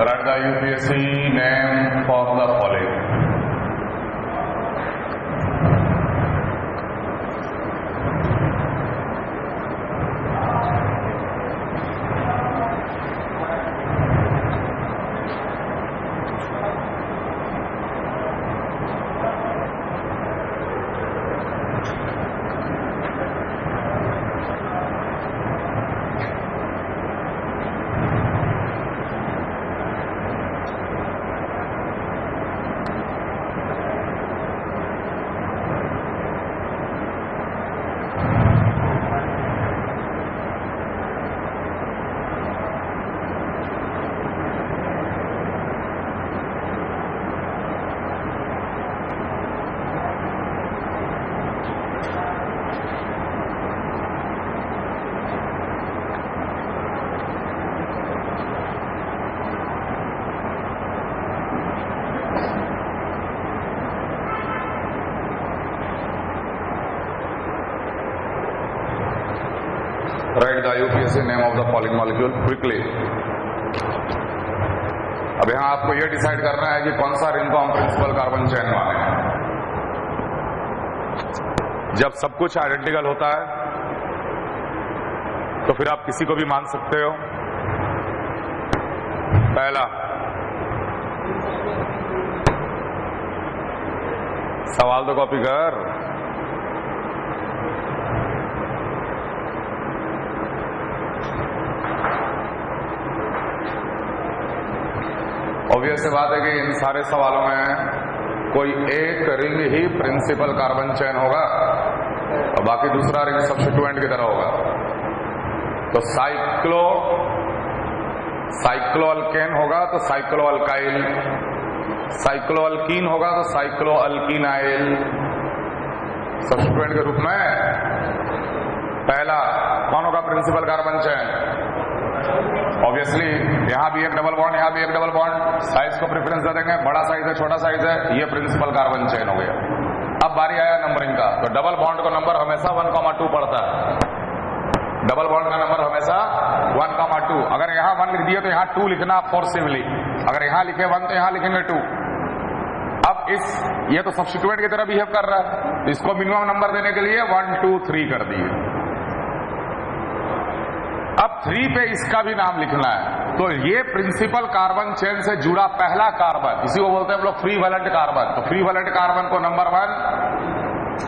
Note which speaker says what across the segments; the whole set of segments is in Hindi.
Speaker 1: Write the UPSC name for the following. Write the UPSC name of the following molecule quickly. अब यहां आपको यह डिसाइड करना है कि कौन सा रिंग को हम प्रिंसिपल कार्बन चेन माने। जब सब कुछ आइडेंटिकल होता है तो फिर आप किसी को भी मान सकते हो। पहला सवाल तो कॉपी कर। ऑब्वियस बात है कि इन सारे सवालों में कोई एक रिंग ही प्रिंसिपल कार्बन चेन होगा और बाकी दूसरा रिंग सब्स्टिट्यूएंट की तरह होगा। तो साइक्लोअल्केन होगा तो साइक्लोअल्काइल, साइक्लोअल्कीन होगा तो साइक्लोअल्कीनाइल सब्स्टिट्यूएंट के रूप में। पहला कौन होगा प्रिंसिपल कार्बन चेन? ऑब्वियसली यहां भी एक डबल बॉन्ड, यहां भी एक डबल बॉन्ड। साइज को प्रेफरेंस दे देंगे, बड़ा साइज है छोटा साइज है, ये प्रिंसिपल कार्बन चेन हो गया। अब बारी आया नंबरिंग का। तो डबल बॉन्ड का नंबर हमेशा 1,2 पड़ता है। डबल बॉन्ड का नंबर हमेशा 1,2। अगर यहां 1 लिख दिए तो यहां 2 लिखना फोर्सिवली। अगर यहां लिखे 1 तो यहां लिखेंगे 2। अब ये तो सब्स्टिट्यूएंट की तरह बिहेव कर रहा है, तो इसको मिनिमम नंबर देने के लिए 1, 2, 3 कर दिए। अब 3 पे इसका भी नाम लिखना है। तो ये प्रिंसिपल कार्बन चेन से जुड़ा पहला कार्बन, इसी को बोलते हैं हम लोग फ्री वैलेंट कार्बन। तो फ्री वैलेंट कार्बन को नंबर 1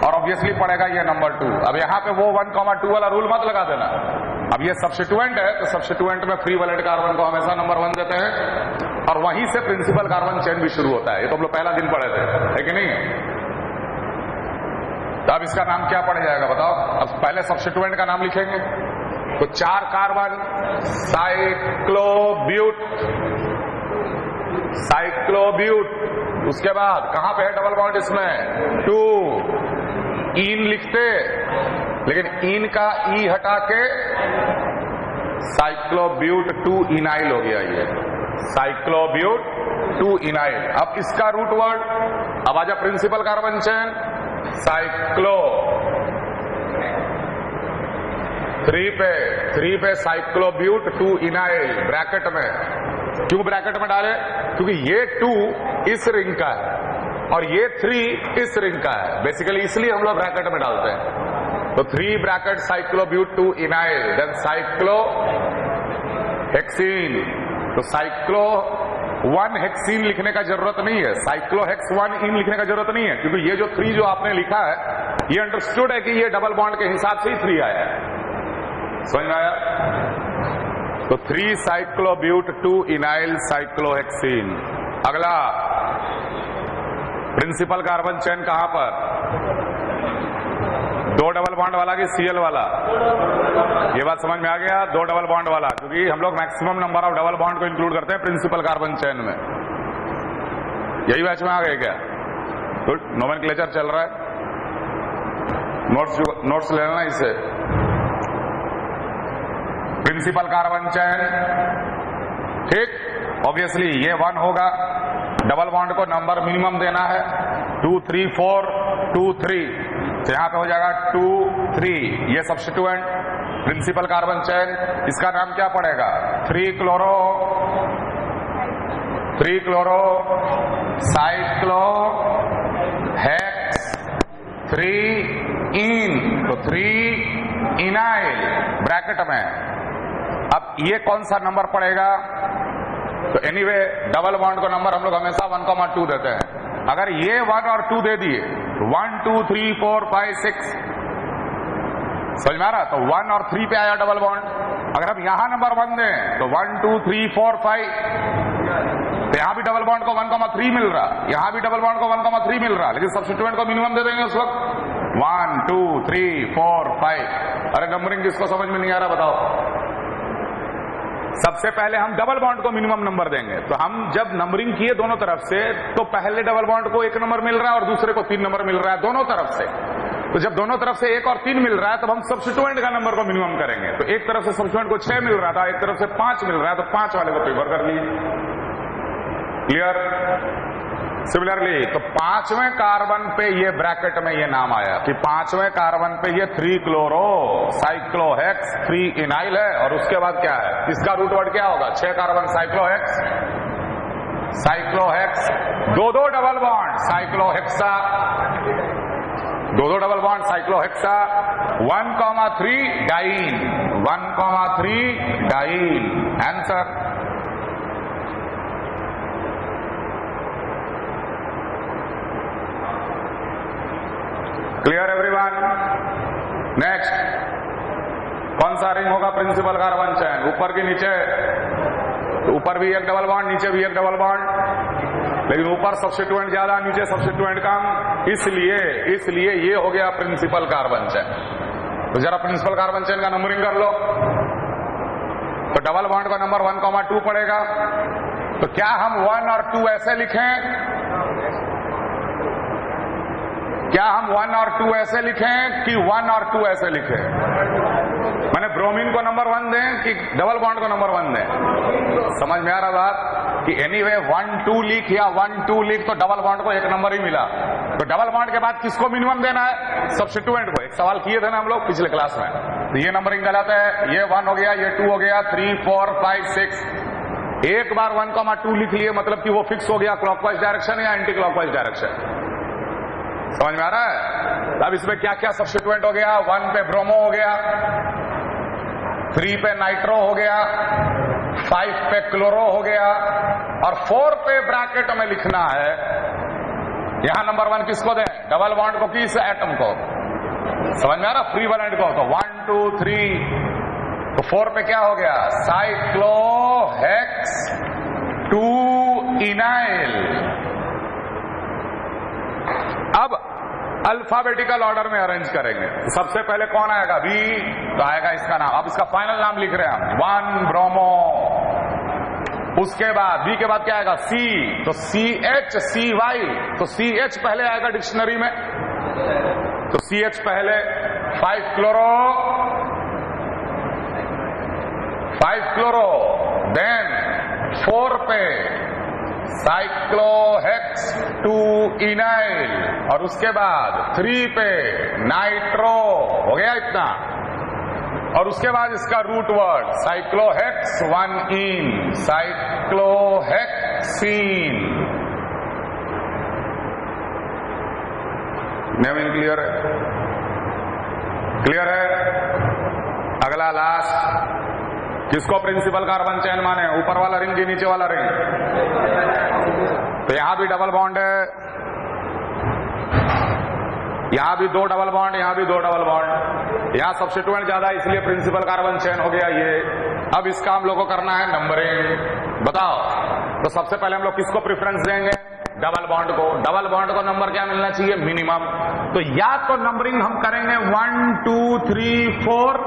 Speaker 1: और ऑब्वियसली पड़ेगा ये नंबर 2। अब यहां पे वो 1,2 वाला रूल मत लगा देना। अब ये सब्स्टिट्यूएंट है तो सब्स्टिट्यूएंट में फ्री वैलेंट कार्बन को हमेशा नंबर 1 देते हैं और वहीं से प्रिंसिपल कार्बन चेन भी शुरू होता है। ये तो हम लोग पहला दिन पढ़े थे, है कि नहीं? तो अब इसका नाम क्या पड़ जाएगा बताओ? अब पहले सब्स्टिट्यूएंट का नाम लिखेंगे तो 4 कार्बन साइक्लोब्यूट। उसके बाद कहां पे है डबल बॉन्ड? इसमें 2 इन लिखते, लेकिन इन का ई हटा के साइक्लोब्यूट 2 इनाइल हो गया। ये साइक्लोब्यूट 2 इनाइल। अब इसका रूट वर्ड, अब आजा प्रिंसिपल कार्बन चेन साइक्लो। 3 पे साइक्लोब्यूट 2 इनाइल ब्रैकेट में। क्यों ब्रैकेट में डाले? क्योंकि ये 2 इस रिंग का है और ये 3 इस रिंग का है। बेसिकली इसलिए हम लोग ब्रैकेट में डालते हैं। तो 3 ब्रैकेट साइक्लोब्यूट 2 इनाइल, देन साइक्लो हेक्सीन। तो साइक्लो 1 हेक्सीन लिखने का जरूरत नहीं है, साइक्लोहेक्स 1 इन लिखने का जरूरत नहीं है, क्योंकि ये जो 3 जो आपने लिखा है ये अंडरस्टूड है कि ये डबल बॉन्ड के हिसाब से ही 3 आया है। समझ में आया? तो 3 साइक्लोब्यूट 2 इनाइल साइक्लोहेक्सीन। अगला प्रिंसिपल कार्बन चेन कहां पर? 2 डबल बॉन्ड वाला कि सीएल वाला? ये बात समझ में आ गया? 2 डबल बॉन्ड वाला, क्योंकि हम लोग maximum number of double bond को इंक्लूड करते हैं प्रिंसिपल कार्बन चेन में। यही बैच में आ गए क्या? गुड। नोमेनक्लेचर चल रहा है, नोट्स ले लेना इसे। प्रिंसिपल कार्बन चेन, ठीक। ऑब्वियसली ये 1 होगा, डबल बॉन्ड को नंबर मिनिमम देना है 2, 3, 4, 2, 3। तो यहां पे हो जाएगा 2, 3। ये सब्स्टिट्यूएंट प्रिंसिपल कार्बन चेन, इसका नाम क्या पड़ेगा? 3 क्लोरो 3 क्लोरो साइक्लो हेक्स 3 इन, तो 3 इनाइल ब्रैकेट में। अब ये कौन सा नंबर पड़ेगा? तो एनीवे डबल बॉन्ड को नंबर हम लोग हमेशा 1,2 देते हैं। अगर ये 1 और 2 दे दिए 1 2 3 4 5 6, समझ में आ रहा? तो 1 और 3 पे आया डबल बॉन्ड। अगर हम यहां नंबर 1 दें तो 1 2 3 4 5, तो यहां भी डबल बॉन्ड को 1,3 मिल रहा, यहां भी डबल बॉन्ड को 1,3 मिल रहा, लेकिन सब्स्टिट्यूएंट को मिनिमम दे देंगे उस वक्त 1 2 3 4 5। अरे नंबरिंग किसको समझ में नहीं आ रहा बताओ? सबसे पहले हम डबल बॉन्ड को मिनिमम नंबर देंगे। तो हम जब नंबरिंग किए दोनों तरफ से, तो पहले डबल बॉन्ड को 1 नंबर मिल रहा है और दूसरे को 3 नंबर मिल रहा है दोनों तरफ से। तो जब दोनों तरफ से 1 और 3 मिल रहा है, तब हम सब्स्टिट्यूएंट का नंबर को मिनिमम करेंगे। तो एक तरफ से सब्स्टिट्यूएंट को 6 मिल रहा था, एक तरफ से 5 मिल रहा है, तो 5 वाले को प्रीफर कर लिए। क्लियर? सिमिलरली तो 5वें कार्बन पे ये ब्रैकेट में ये नाम आया कि 5वें कार्बन पे ये 3 क्लोरो साइक्लोहेक्स 3 इनाइल है, और उसके बाद क्या है? इसका रूट वर्ड क्या होगा? 6 carbon cyclohex, cyclohex 2 double bond cyclohexa, 2 double bond cyclohexa 1,3 diene, 1,3 diene. Answer clear everyone? Next, कौन सा रिंग होगा प्रिंसिपल कार्बन चेन? ऊपर की नीचे? तो ऊपर भी एक डबल बॉन्ड, नीचे भी एक डबल बॉन्ड, लेकिन ऊपर सब्स्टिट्यूएंट ज्यादा, नीचे सब्स्टिट्यूएंट कम, इसलिए ये हो गया प्रिंसिपल कार्बन चेन। तो जरा प्रिंसिपल कार्बन चेन का नंबरिंग कर लो। तो डबल बॉन्ड का नंबर 1,2 पड़ेगा। तो क्या हम 1 और 2 ऐसे लिखें? क्या हम 1 और 2 ऐसे लिखें कि 1 और 2 ऐसे लिखें? मैंने ब्रोमीन को नंबर 1 दें कि डबल बॉन्ड को नंबर 1 दें? समझ में आ रहा बात? कि एनीवे 1 2 लिख या 1 2 लिख, तो डबल बॉन्ड को 1 नंबर ही मिला। तो डबल बॉन्ड के बाद किसको मिनिमम देना है? सब्स्टिट्यूएंट को। एक सवाल किए थे ना हम लोग पिछले क्लास में। तो ये नंबरिंग गलत है। ये 1 हो गया, ये 2 हो गया, 3 4 5 6। एक बार 1,2 लिख लिए मतलब कि वो फिक्स हो गया क्लॉकवाइज डायरेक्शन या एंटी क्लॉकवाइज डायरेक्शन। समझ में आ रहा है? अब इसमें क्या क्या सब्स्टिट्यूएंट हो गया? 1 पे ब्रोमो हो गया, 3 पे नाइट्रो हो गया, 5 पे क्लोरो हो गया, और 4 पे ब्रैकेट में लिखना है। यहां नंबर 1 किसको दें? डबल बॉन्ड को कि इस एटम को? समझ में आ रहा? फ्री वैलेंट को। तो 1 2 3, तो 4 पे क्या हो गया? साइक्लोहेक्स 2 इनाइल। अब अल्फाबेटिकल ऑर्डर में अरेंज करेंगे। तो सबसे पहले कौन आएगा? बी, तो आएगा इसका नाम। अब इसका फाइनल नाम लिख रहे हैं हम, 1 ब्रोमो। उसके बाद बी के बाद क्या आएगा? सी, तो CH CY, तो CH पहले आएगा डिक्शनरी में, तो CH पहले। 5 क्लोरो, देन 4 पे साइक्लोहेक्स 2 इनाइल, और उसके बाद 3 पे नाइट्रो। हो गया इतना। और उसके बाद इसका रूट वर्ड साइक्लोहेक्स 1 इन, साइक्लोहेक्सीन। नेमिंग क्लियर है? क्लियर है? अगला लास्ट, किसको प्रिंसिपल कार्बन चेन माने? ऊपर वाला रिंग की नीचे वाला रिंग? तो यहां भी डबल बॉन्ड है, यहां भी 2 डबल बॉन्ड, यहां भी 2 डबल बॉन्ड। यहां सब्स्टिट्यूएंट ज्यादा है इसलिए प्रिंसिपल कार्बन चेन हो गया ये। अब इसका हम लोग को करना है नंबरिंग। बताओ, तो सबसे पहले हम लोग किसको प्रेफरेंस देंगे? डबल बॉन्ड को। डबल बॉन्ड को नंबर क्या मिलना चाहिए? मिनिमम। तो या तो नंबरिंग हम करेंगे 1 2 3 4,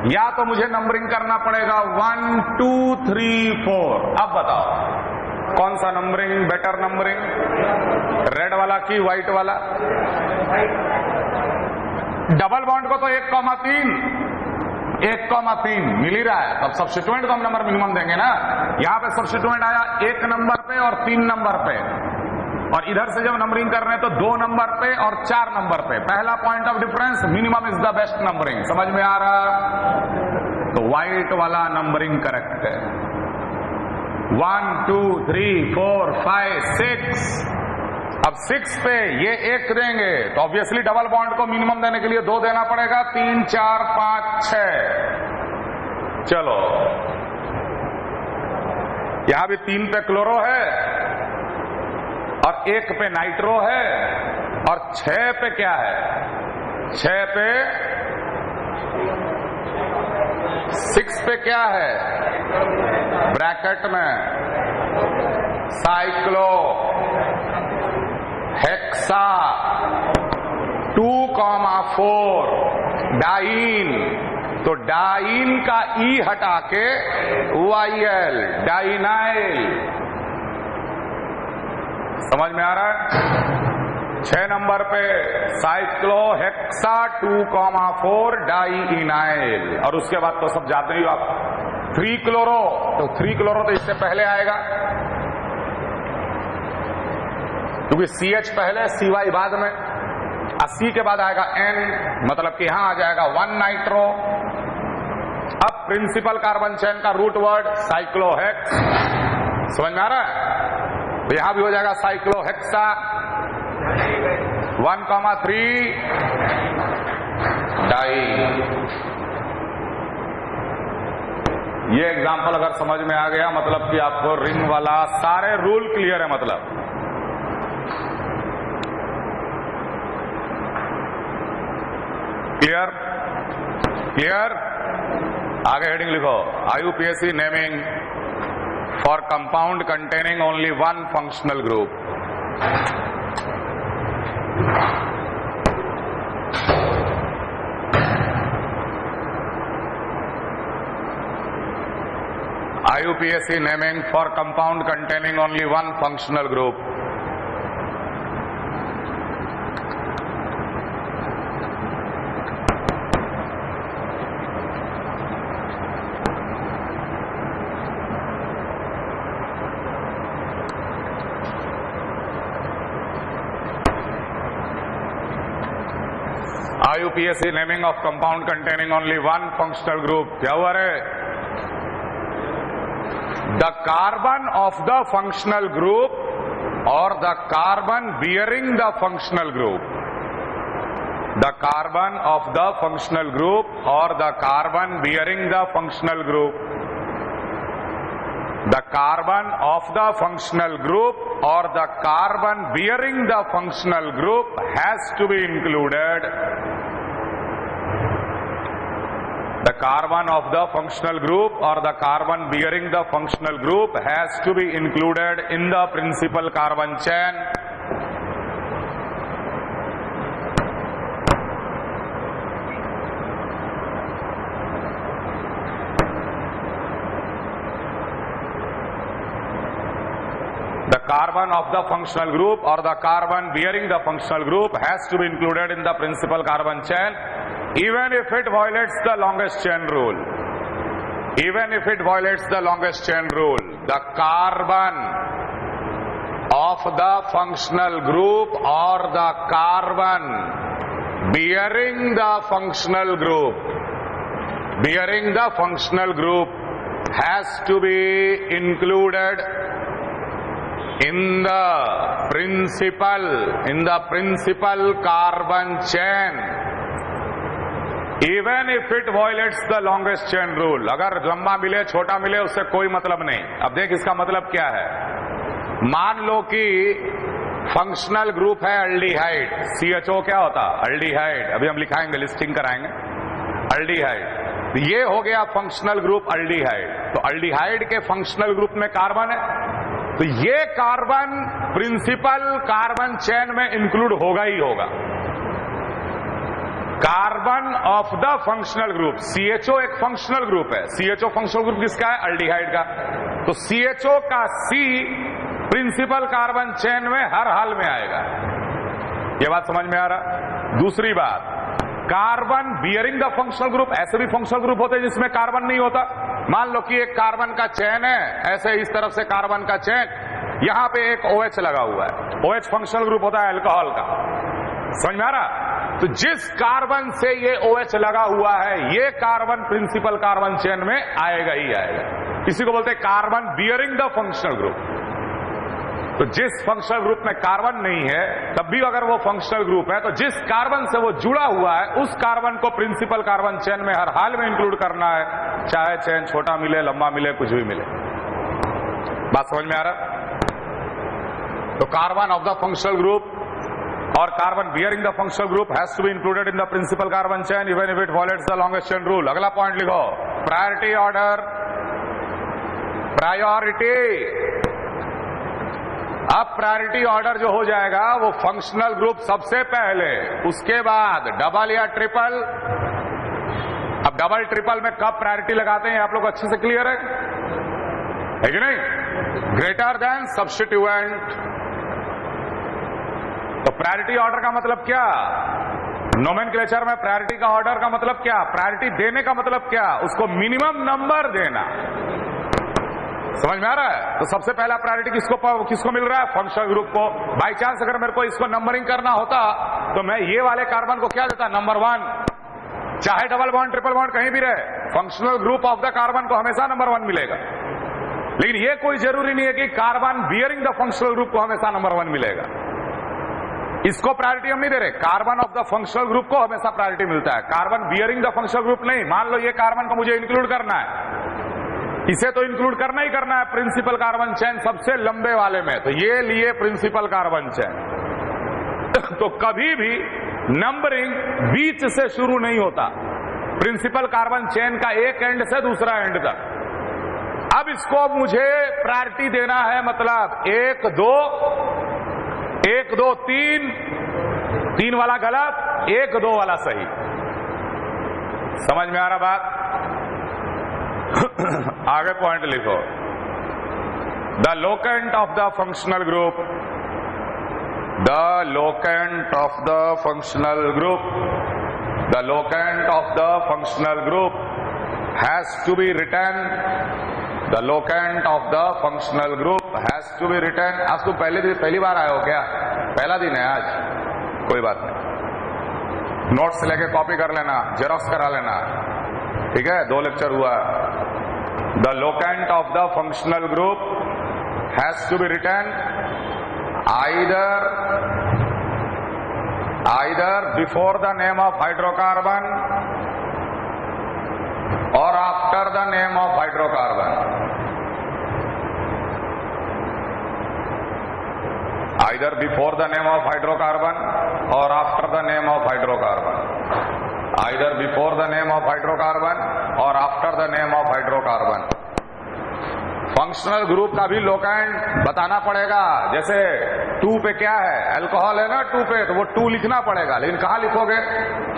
Speaker 1: या तो मुझे नंबरिंग करना पड़ेगा 1 2 3 4। अब बताओ कौन सा नंबरिंग बेटर? नंबरिंग रेड वाला की व्हाइट वाला? डबल बॉन्ड को तो 1,3 मिल ही रहा है, तब सब्स्टिट्यूएंट को हम नंबर मिनिमम देंगे ना। यहां पे सब्स्टिट्यूएंट आया 1 नंबर पे और 3 नंबर पे, और इधर से जब नंबरिंग कर रहे हैं तो 2 नंबर पे और 4 नंबर पे। पहला point of difference, minimum is the best numbering. समझ में आ रहा? तो व्हाइट वाला नंबरिंग करेक्ट है। 1 2 3 4 5 6। अब 6 पे ये 1 देंगे तो ऑब्वियसली डबल बॉन्ड को मिनिमम देने के लिए 2 देना पड़ेगा। 3 4 5 6। चलो यहां भी 3 पे क्लोरो है और 1 पे नाइट्रो है और 6 पे क्या है? 6 पे 6 पे क्या है? ब्रैकेट में साइक्लो हेक्सा 2,4 डाइन। तो डाइन का ई हटा के वाईएल डाइनाइल। समझ में आ रहा है? 6 नंबर पे साइक्लोहेक्सा 2,4 डाइइनाइल। और उसके बाद तो सब जाते ही आप 3 क्लोरो। तो 3 क्लोरो तो इससे पहले आएगा क्योंकि CH पहले CY बाद में, और C के बाद आएगा N, मतलब कि यहां आ जाएगा 1 नाइट्रो। अब प्रिंसिपल कार्बन चेन का रूट वर्ड साइक्लोहेक्स। समझ में आ रहा है? तो यहां भी हो जाएगा साइक्लोहेक्सा 1,3 डाई। ये एग्जांपल अगर समझ में आ गया मतलब कि आपको रिंग वाला सारे रूल क्लियर है। मतलब क्लियर? क्लियर? आगे हेडिंग लिखो, IUPAC naming for compound containing only 1 functional group. IUPAC naming for compound containing only 1 functional group. IUPAC naming of compound containing only 1 functional group. क्या हुआ रे? The carbon of the functional group or the carbon bearing the functional group. The carbon of the functional group or the carbon bearing the functional group. The carbon of the functional group or the carbon bearing the functional group has to be included. The carbon of the functional group or the carbon bearing the functional group has to be included in the principal carbon chain. The carbon of the functional group or the carbon bearing the functional group has to be included in the principal carbon chain, even if it violates the longest chain rule. Even if it violates the longest chain rule, the carbon of the functional group or the carbon bearing the functional group has to be included in the principal carbon chain, even if it violates the longest chain rule. अगर लंबा मिले छोटा मिले उससे कोई मतलब नहीं। अब देख इसका मतलब क्या है। मान लो कि फंक्शनल ग्रुप है अल्डिहाइड, CHO क्या होता? अल्डिहाइड। अभी हम लिखाएंगे, लिस्टिंग कराएंगे। अल्डिहाइड, ये हो गया फंक्शनल ग्रुप अल्डिहाइड। तो अल्डिहाइड के फंक्शनल ग्रुप में कार्बन है, तो ये कार्बन प्रिंसिपल कार्बन चेन में इंक्लूड होगा ही होगा। Carbon of the functional group, CHO एक फंक्शनल ग्रुप है। CHO फंक्शनल ग्रुप किसका है? अल्डिहाइड का। तो CHO का C प्रिंसिपल कार्बन चेन में हर हाल में आएगा। ये बात समझ में आ रहा? दूसरी बात, carbon bearing the functional group, ऐसे भी फंक्शनल ग्रुप होते हैं जिसमें कार्बन नहीं होता। मान लो कि एक कार्बन का चेन है, ऐसे इस तरफ से कार्बन का चेन, यहां पे एक OH लगा हुआ है। OH फंक्शनल ग्रुप होता है अल्कोहल का। समझ में आ रहा? तो जिस कार्बन से ये OH लगा हुआ है, ये कार्बन प्रिंसिपल कार्बन चेन में आएगा ही आएगा। इसी को बोलते हैं carbon bearing the functional group. तो जिस फंक्शनल ग्रुप में कार्बन नहीं है तब भी अगर वो फंक्शनल ग्रुप है तो जिस कार्बन से वो जुड़ा हुआ है उस कार्बन को प्रिंसिपल कार्बन चेन में हर हाल में इंक्लूड करना है, चाहे चेन छोटा मिले, लंबा मिले, कुछ भी मिले। बात समझ में आ रहा? तो carbon of the functional group और carbon bearing the functional group has to be included in the principal carbon chain even if it violates the longest chain rule. अगला पॉइंट लिखो, प्रायोरिटी ऑर्डर। प्रायोरिटी, अब प्रायोरिटी ऑर्डर जो हो जाएगा वो फंक्शनल ग्रुप सबसे पहले, उसके बाद डबल या ट्रिपल। अब डबल ट्रिपल में कब प्रायोरिटी लगाते हैं आप लोग अच्छे से क्लियर है कि नहीं? Greater than substituent. तो प्रायोरिटी ऑर्डर का मतलब क्या? नोमेनक्लेचर में प्रायोरिटी का ऑर्डर का मतलब क्या? प्रायोरिटी देने का मतलब क्या? उसको मिनिमम नंबर देना। समझ में आ रहा है? तो सबसे पहला प्रायोरिटी किसको मिल रहा है? फंक्शनल ग्रुप को। बाई चांस अगर मेरे को इसको नंबरिंग करना होता तो मैं ये वाले कार्बन को क्या देता? नंबर 1, चाहे डबल बॉन्ड ट्रिपल बॉन्ड कहीं भी रहे, functional group of the carbon को हमेशा नंबर 1 मिलेगा। लेकिन ये कोई जरूरी नहीं है कि carbon bearing the functional group को हमेशा नंबर 1 मिलेगा। इसको प्रायोरिटी हम नहीं दे रहे, carbon of the functional group को हमेशा प्रायोरिटी मिलता है, carbon bearing the functional group नहीं। मान लो ये कार्बन को मुझे इंक्लूड करना है, इसे तो इंक्लूड करना ही करना है प्रिंसिपल कार्बन चेन सबसे लंबे वाले में, तो ये लिए प्रिंसिपल कार्बन चेन। तो कभी भी नंबरिंग बीच से शुरू नहीं होता, प्रिंसिपल कार्बन चेन का एक एंड से दूसरा एंड तक। अब इसको मुझे प्रायोरिटी देना है, मतलब 1 2 1 2 3, 3 वाला गलत, 1 2 वाला सही। समझ में आ रहा बात? आगे पॉइंट लिखो, the locant of the functional group, the locant of the functional group, the locant of the functional group has to be written, the locant of the functional group has to be written. आज तो पहली बार आए हो क्या? पहला दिन है आज, कोई बात नहीं, नोट्स लेके कॉपी कर लेना, जेरोक्स करा लेना, ठीक है? 2 लेक्चर हुआ। The locant of the functional group has to be written either before the name of hydrocarbon और after the name of hydrocarbon. Either before the name of hydrocarbon or after the name of hydrocarbon. Either before the name of hydrocarbon or after the name of hydrocarbon. Functional group का भी लोकेंट बताना पड़ेगा। जैसे 2 पे क्या है? अल्कोहल है ना 2 पे, तो वो 2 लिखना पड़ेगा, लेकिन कहां लिखोगे?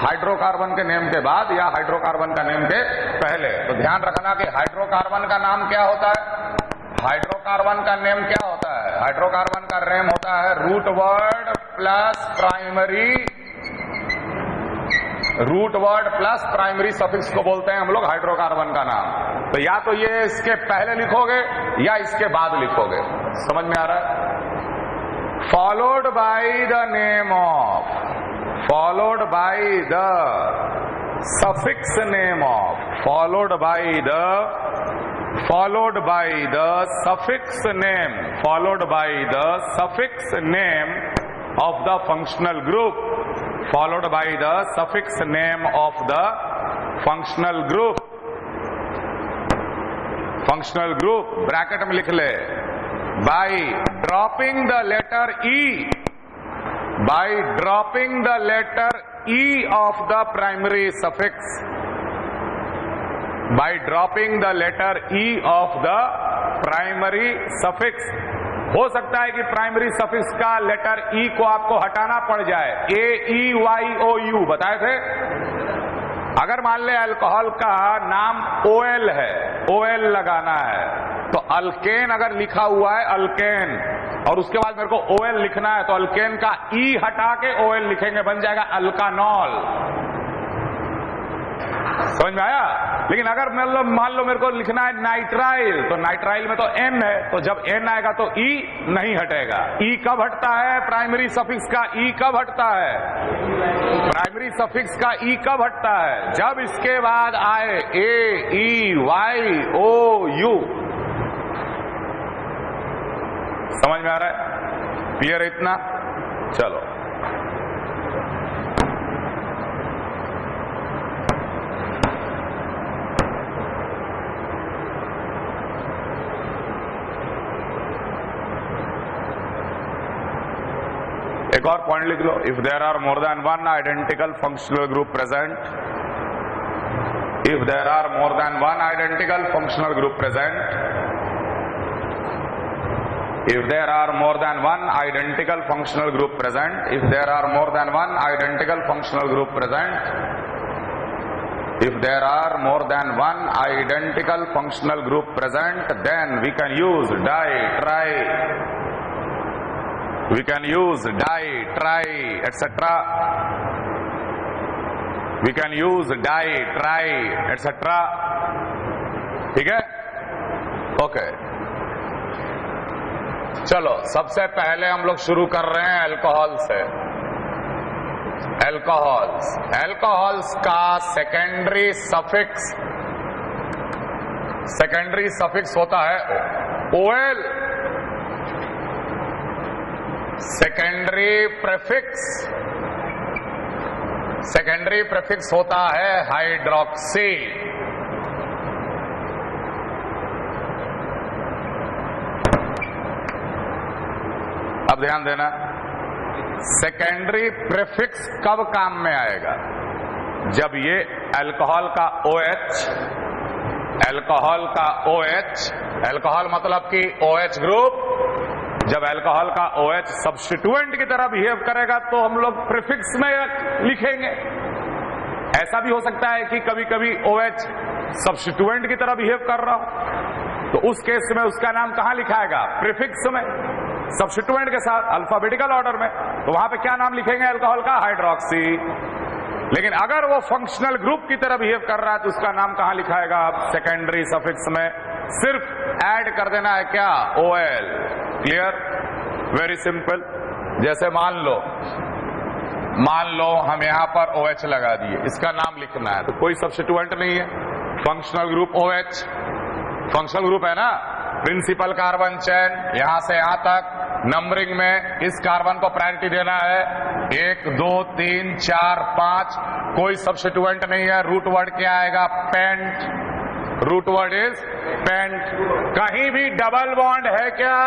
Speaker 1: हाइड्रोकार्बन के नेम के बाद या हाइड्रोकार्बन का नेम के पहले। तो ध्यान रखना कि हाइड्रोकार्बन का नाम क्या होता है, हाइड्रोकार्बन का नेम क्या होता है? हाइड्रोकार्बन का नेम होता है root word plus primary suffix को बोलते हैं हम लोग हाइड्रोकार्बन का नाम। तो या तो ये इसके पहले लिखोगे या इसके बाद लिखोगे। समझ में आ रहा है? Followed by the name of, followed by the suffix name of, followed by the suffix name, followed by the suffix name of the functional group, followed by the suffix name of the functional group. Functional group bracket में लिख ले, by dropping the letter E, by dropping the letter E of the primary suffix, by dropping the letter E of the primary suffix. हो सकता है कि प्राइमरी सफिक्स का लेटर ई को आपको हटाना पड़ जाए, AEYOU बताए थे। अगर मान ले अल्कोहल का नाम OL है, OL लगाना है, तो अल्केन अगर लिखा हुआ है अल्केन और उसके बाद मेरे को OL लिखना है, तो अल्केन का E हटा के OL लिखेंगे, बन जाएगा अल्कानॉल। समझ में आया? लेकिन अगर मान लो मेरे को लिखना है नाइट्राइल, तो नाइट्राइल में तो N है, तो जब N आएगा तो E नहीं हटेगा। E कब हटता है? प्राइमरी सफिक्स का E कब हटता है? प्राइमरी सफिक्स का E कब हटता है? जब इसके बाद आए AEYOU। समझ में आ रहा है? क्लियर है इतना? चलो, एक और पॉइंट लिख लो। If there are more than one identical functional group present, if there are more than one identical functional group present, if there are more than one identical functional group present, if there are more than one identical functional group present, if there are more than one identical functional group present, then we can use die, try, we can use die, try, etc. We can use die, try, etc. ठीक है? ओके, चलो सबसे पहले हम लोग शुरू कर रहे हैं अल्कोहल से। अल्कोहल्स, अल्कोहल्स का सेकेंडरी सफिक्स होता है OL, सेकेंडरी प्रेफिक्स होता है हाइड्रोक्सी। अब ध्यान देना, सेकेंडरी प्रीफिक्स कब काम में आएगा? जब ये अल्कोहल का OH, अल्कोहल मतलब कि OH ग्रुप, जब अल्कोहल का OH सब्स्टिट्यूएंट की तरह बिहेव करेगा तो हम लोग प्रीफिक्स में लिखेंगे। ऐसा भी हो सकता है कि कभी कभी OH सब्स्टिट्यूएंट की तरह बिहेव कर रहा हो, तो उस केस में उसका नाम कहां लिखाएगा? प्रीफिक्स में, सब्स्टिट्यूएंट के साथ अल्फाबेटिकल ऑर्डर में। तो वहां पे क्या नाम लिखेंगे अल्कोहल का? हाइड्रोक्सी। लेकिन अगर वो फंक्शनल ग्रुप की तरह बिहेव कर रहा है तो उसका नाम कहां लिखाएगा? सेकेंडरी सफिक्स में। सिर्फ ऐड कर देना है क्या? OL। क्लियर? Very simple. जैसे मान लो हम यहां पर OH लगा दिए, इसका नाम लिखना है, तो कोई सब्स्टिट्यूएंट नहीं है, functional group OH, functional group है ना, प्रिंसिपल कार्बन चेन, यहां से यहां तक नंबरिंग में इस कार्बन को प्रायोरिटी देना है, 1 2 3 4 5, कोई सब्स्टिट्यूएंट नहीं है। रूट वर्ड क्या आएगा? Pent. Root word is pent. कहीं भी डबल बॉन्ड है क्या?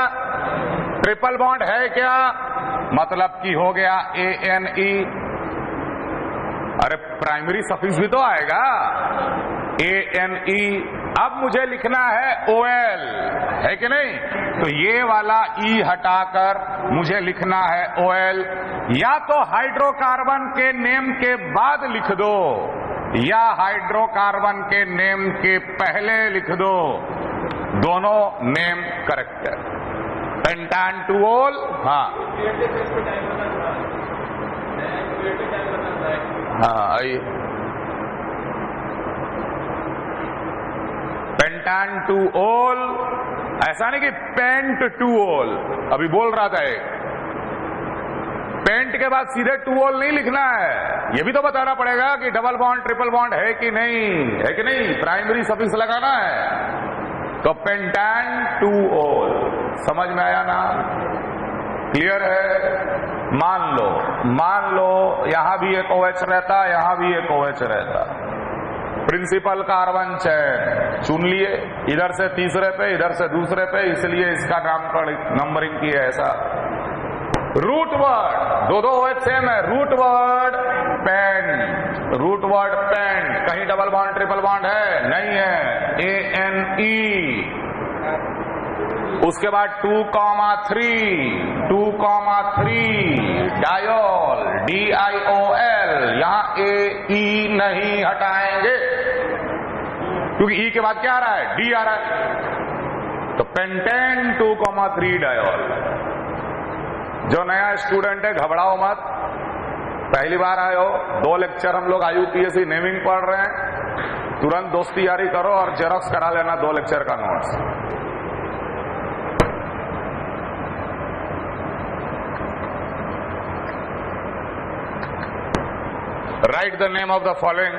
Speaker 1: ट्रिपल बॉन्ड है क्या? मतलब कि हो गया ANE। अरे प्राइमरी सफिक्स भी तो आएगा, ANE। अब मुझे लिखना है OL, है कि नहीं? तो ये वाला E हटाकर मुझे लिखना है OL। या तो हाइड्रोकार्बन के नेम के बाद लिख दो या हाइड्रोकार्बन के नेम के पहले लिख दो, दोनों नेम करेक्ट है। पेंटान-2-ol, हाँ आइए, पेंटान-2-ol, ऐसा नहीं कि पेंट-2-ol। अभी बोल रहा था एक, पेंट के बाद सीधे 2-ol नहीं लिखना है, ये भी तो बताना पड़ेगा कि डबल बॉन्ड ट्रिपल बॉन्ड है कि नहीं, प्राइमरी सफिक्स लगाना है। तो पेंटान-2-ol, समझ में आया ना? क्लियर है? मान लो यहां भी एक OH रहता, यहां भी एक OH रहता, प्रिंसिपल कार्बन चेन चुन लिए, इधर से तीसरे पे इधर से दूसरे पे, इसलिए इसका नामकरण नंबरिंग की है ऐसा। रूट वर्ड, दो OH सेम है, रूट वर्ड पेंट, कहीं डबल बॉन्ड ट्रिपल बॉन्ड है? नहीं है, ANE। उसके बाद 2,3 डायोल, DIOL, यहां AE नहीं हटाएंगे क्योंकि E के बाद क्या आ रहा है? D आ रहा है। तो पेंटेन 2,3 डायोल। जो नया स्टूडेंट है घबराओ मत, पहली बार आए हो, 2 लेक्चर हम लोग IUPAC नेमिंग पढ़ रहे हैं, तुरंत दोस्ती यारी करो और जेरॉक्स करा लेना 2 लेक्चर का notes. Write the name of the following.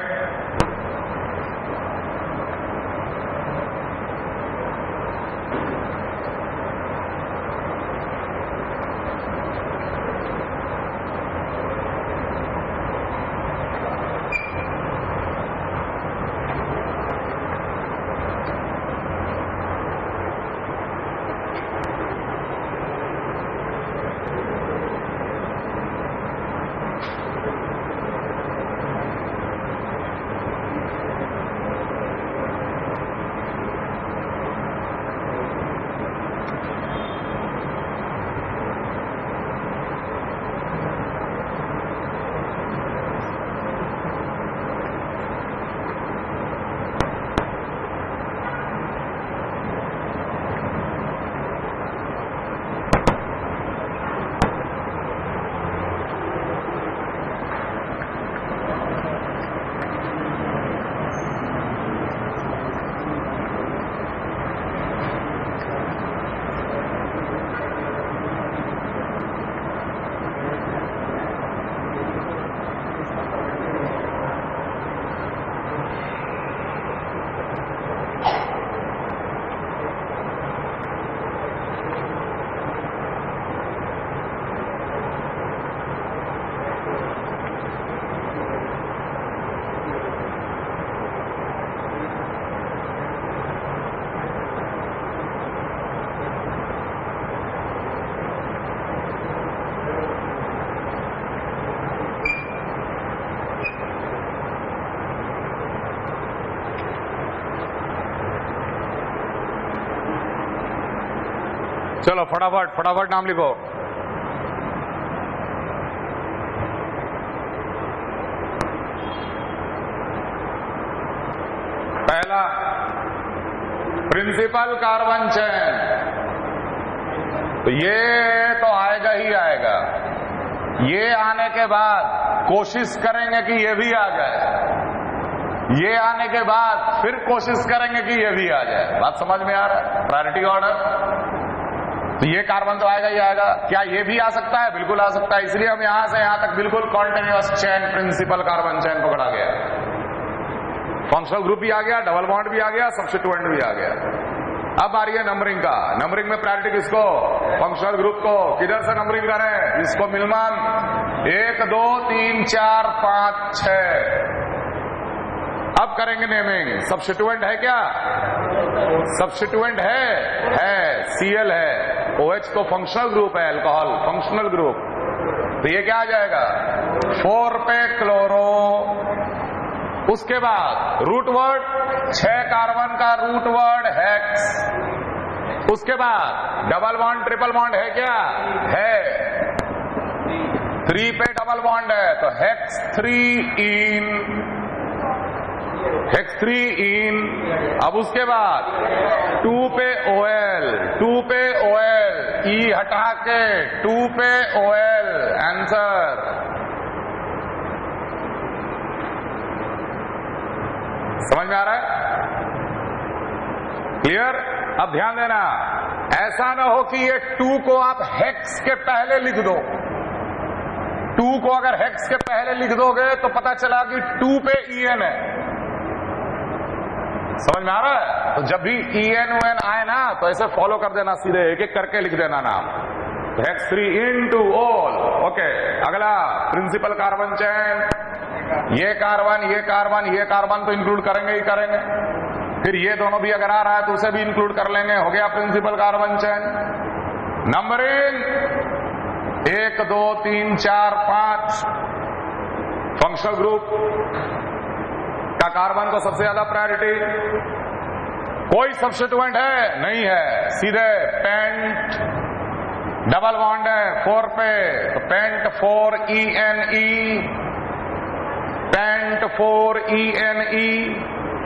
Speaker 1: चलो फटाफट फटाफट नाम लिखो। पहला प्रिंसिपल कार्बन चेन, तो ये तो आएगा ही आएगा। ये आने के बाद कोशिश करेंगे कि ये भी आ जाए, ये आने के बाद फिर कोशिश करेंगे कि ये भी आ जाए। बात समझ में आ रहा है? Priority order. तो ये कार्बन तो आएगा ही आएगा। क्या ये भी आ सकता है? बिल्कुल आ सकता है। इसलिए हम यहां से यहां तक बिल्कुल continuous chain, principal carbon chain पकड़ा गया। फंक्शनल ग्रुप भी आ गया, डबल बॉन्ड भी आ गया, सब्स्टिट्यूएंट भी आ गया। अब आ रही है नंबरिंग का। नंबरिंग में प्रायोरिटी किसको? फंक्शनल ग्रुप को। किधर से नंबरिंग करें? इसको मिनिमम 1 2 3 4 5 6। अब करेंगे नेमिंग। सब्स्टिट्यूएंट है क्या? सब्स्टिट्यूएंट है Cl है। OH तो फंक्शनल ग्रुप है, अल्कोहल फंक्शनल ग्रुप। तो ये क्या आ जाएगा? 4 पे क्लोरो। उसके बाद रूट वर्ड 6 कार्बन का रूट वर्ड हेक्स। उसके बाद डबल बॉन्ड ट्रिपल बॉन्ड है क्या? है। 3 पे डबल बॉन्ड है तो हेक्स 3 इन, हेक्स 3 इन। अब उसके बाद 2 पे OL, 2 पे OL, E हटा के 2 पे OL। आंसर समझ में आ रहा है? क्लियर? अब ध्यान देना, ऐसा ना हो कि ये 2 को आप हेक्स के पहले लिख दो। 2 को अगर हेक्स के पहले लिख दोगे तो पता चला कि 2 पे EN है। समझ में आ रहा है? तो जब भी EN UN आए ना तो ऐसे फॉलो कर देना, सीधे एक एक करके लिख देना नाम। Hex 3 into all. ओके, अगला प्रिंसिपल कार्बन चेन। ये कार्बन ये कार्बन ये कार्बन तो इंक्लूड करेंगे ही करेंगे। फिर ये दोनों भी अगर आ रहा है तो उसे भी इंक्लूड कर लेंगे। हो गया principal carbon chain. Numbering 1 2 3 4 5। Functional group का कार्बन को सबसे ज्यादा प्रायोरिटी। कोई सब्स्टिट्यूएंट है? नहीं है। सीधे पेंट, डबल बॉन्ड है 4 पे तो पेंट 4 ENE, पेंट 4 ENE।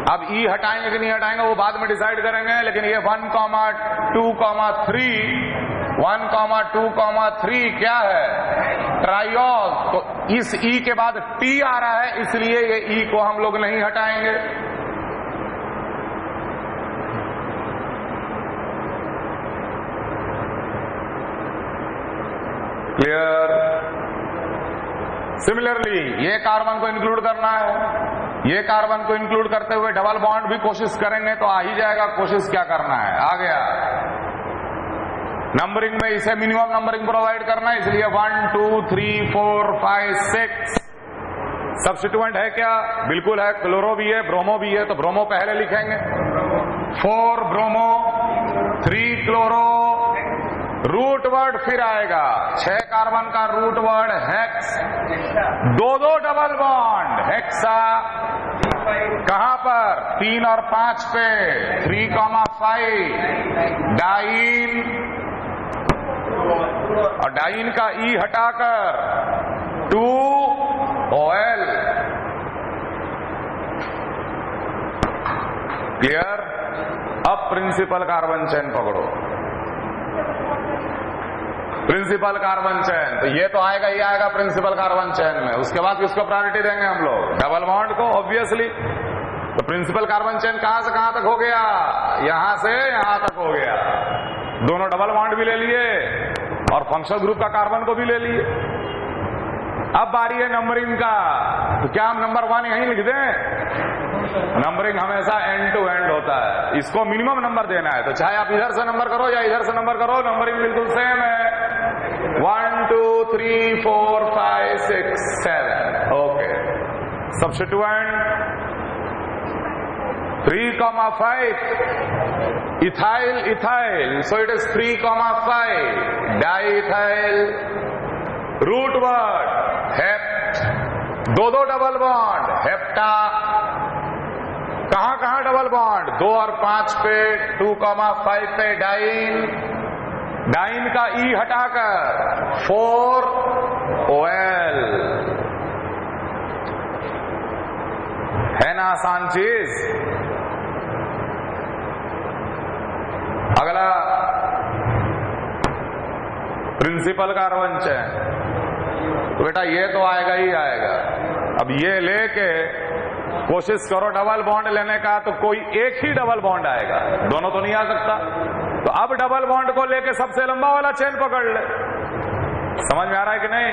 Speaker 1: अब E हटाएंगे कि नहीं हटाएंगे वो बाद में डिसाइड करेंगे, लेकिन ये 1, 2, 3, 1, 2, 3 क्या है? ट्राइऑल। तो इस E के बाद T आ रहा है, इसलिए ये E को हम लोग नहीं हटाएंगे। क्लियर? सिमिलरली ये कार्बन को इंक्लूड करना है। ये कार्बन को इंक्लूड करते हुए डबल बॉन्ड भी कोशिश करेंगे तो आ ही जाएगा। कोशिश क्या करना है? आ गया। नंबरिंग में इसे मिनिमम नंबरिंग प्रोवाइड करना है, इसलिए 1 2 3 4 5 6। सब्स्टिट्यूएंट है क्या? बिल्कुल है। क्लोरो भी है, ब्रोमो भी है, तो ब्रोमो पहले लिखेंगे। 4 ब्रोमो, 3 क्लोरो। रूट वर्ड फिर आएगा 6 कार्बन का root word hex. 2 double bond hexa. कहां पर? 3 और 5 पे 3,5 डाइन। और डाइन का E हटाकर 2 OL। क्लियर? अब प्रिंसिपल कार्बन चेन पकड़ो। प्रिंसिपल कार्बन चेन, तो ये तो आएगा ही आएगा प्रिंसिपल कार्बन चेन में। उसके बाद किसको प्रायोरिटी देंगे हम लोग? डबल बॉन्ड को, ऑब्वियसली। तो प्रिंसिपल कार्बन चेन कहां से कहां तक हो गया? यहां से यहां तक हो गया। दोनों डबल बॉन्ड भी ले लिए और फंक्शनल ग्रुप का कार्बन को भी ले लिए। अब बारी है नंबरिंग का। तो क्या हम नंबर 1 यहीं लिख दें? नंबरिंग हमेशा एंड टू एंड होता है। इसको मिनिमम नंबर देना है, तो चाहे आप इधर से नंबर करो या इधर से नंबर करो, नंबरिंग बिल्कुल सेम है। 1 2 3 4 5 6 7। Okay. Substituent 3,5 ethyl ethyl, so it is 3,5 diethyl. Root word hept. 2 double bond hepta. कहां कहां डबल बॉन्ड? 2 और 5 पे, 2,5 पे डाइन। डाइन का ई हटाकर 4OL। है ना आसान चीज। अगला प्रिंसिपल कार्बन चेन। तो बेटा ये तो आएगा ही आएगा। अब ये लेके कोशिश करो डबल बॉन्ड लेने का, तो कोई एक ही डबल बॉन्ड आएगा, दोनों तो नहीं आ सकता। तो अब डबल बॉन्ड को लेके सबसे लंबा वाला चेन पकड़ ले। समझ में आ रहा है कि नहीं?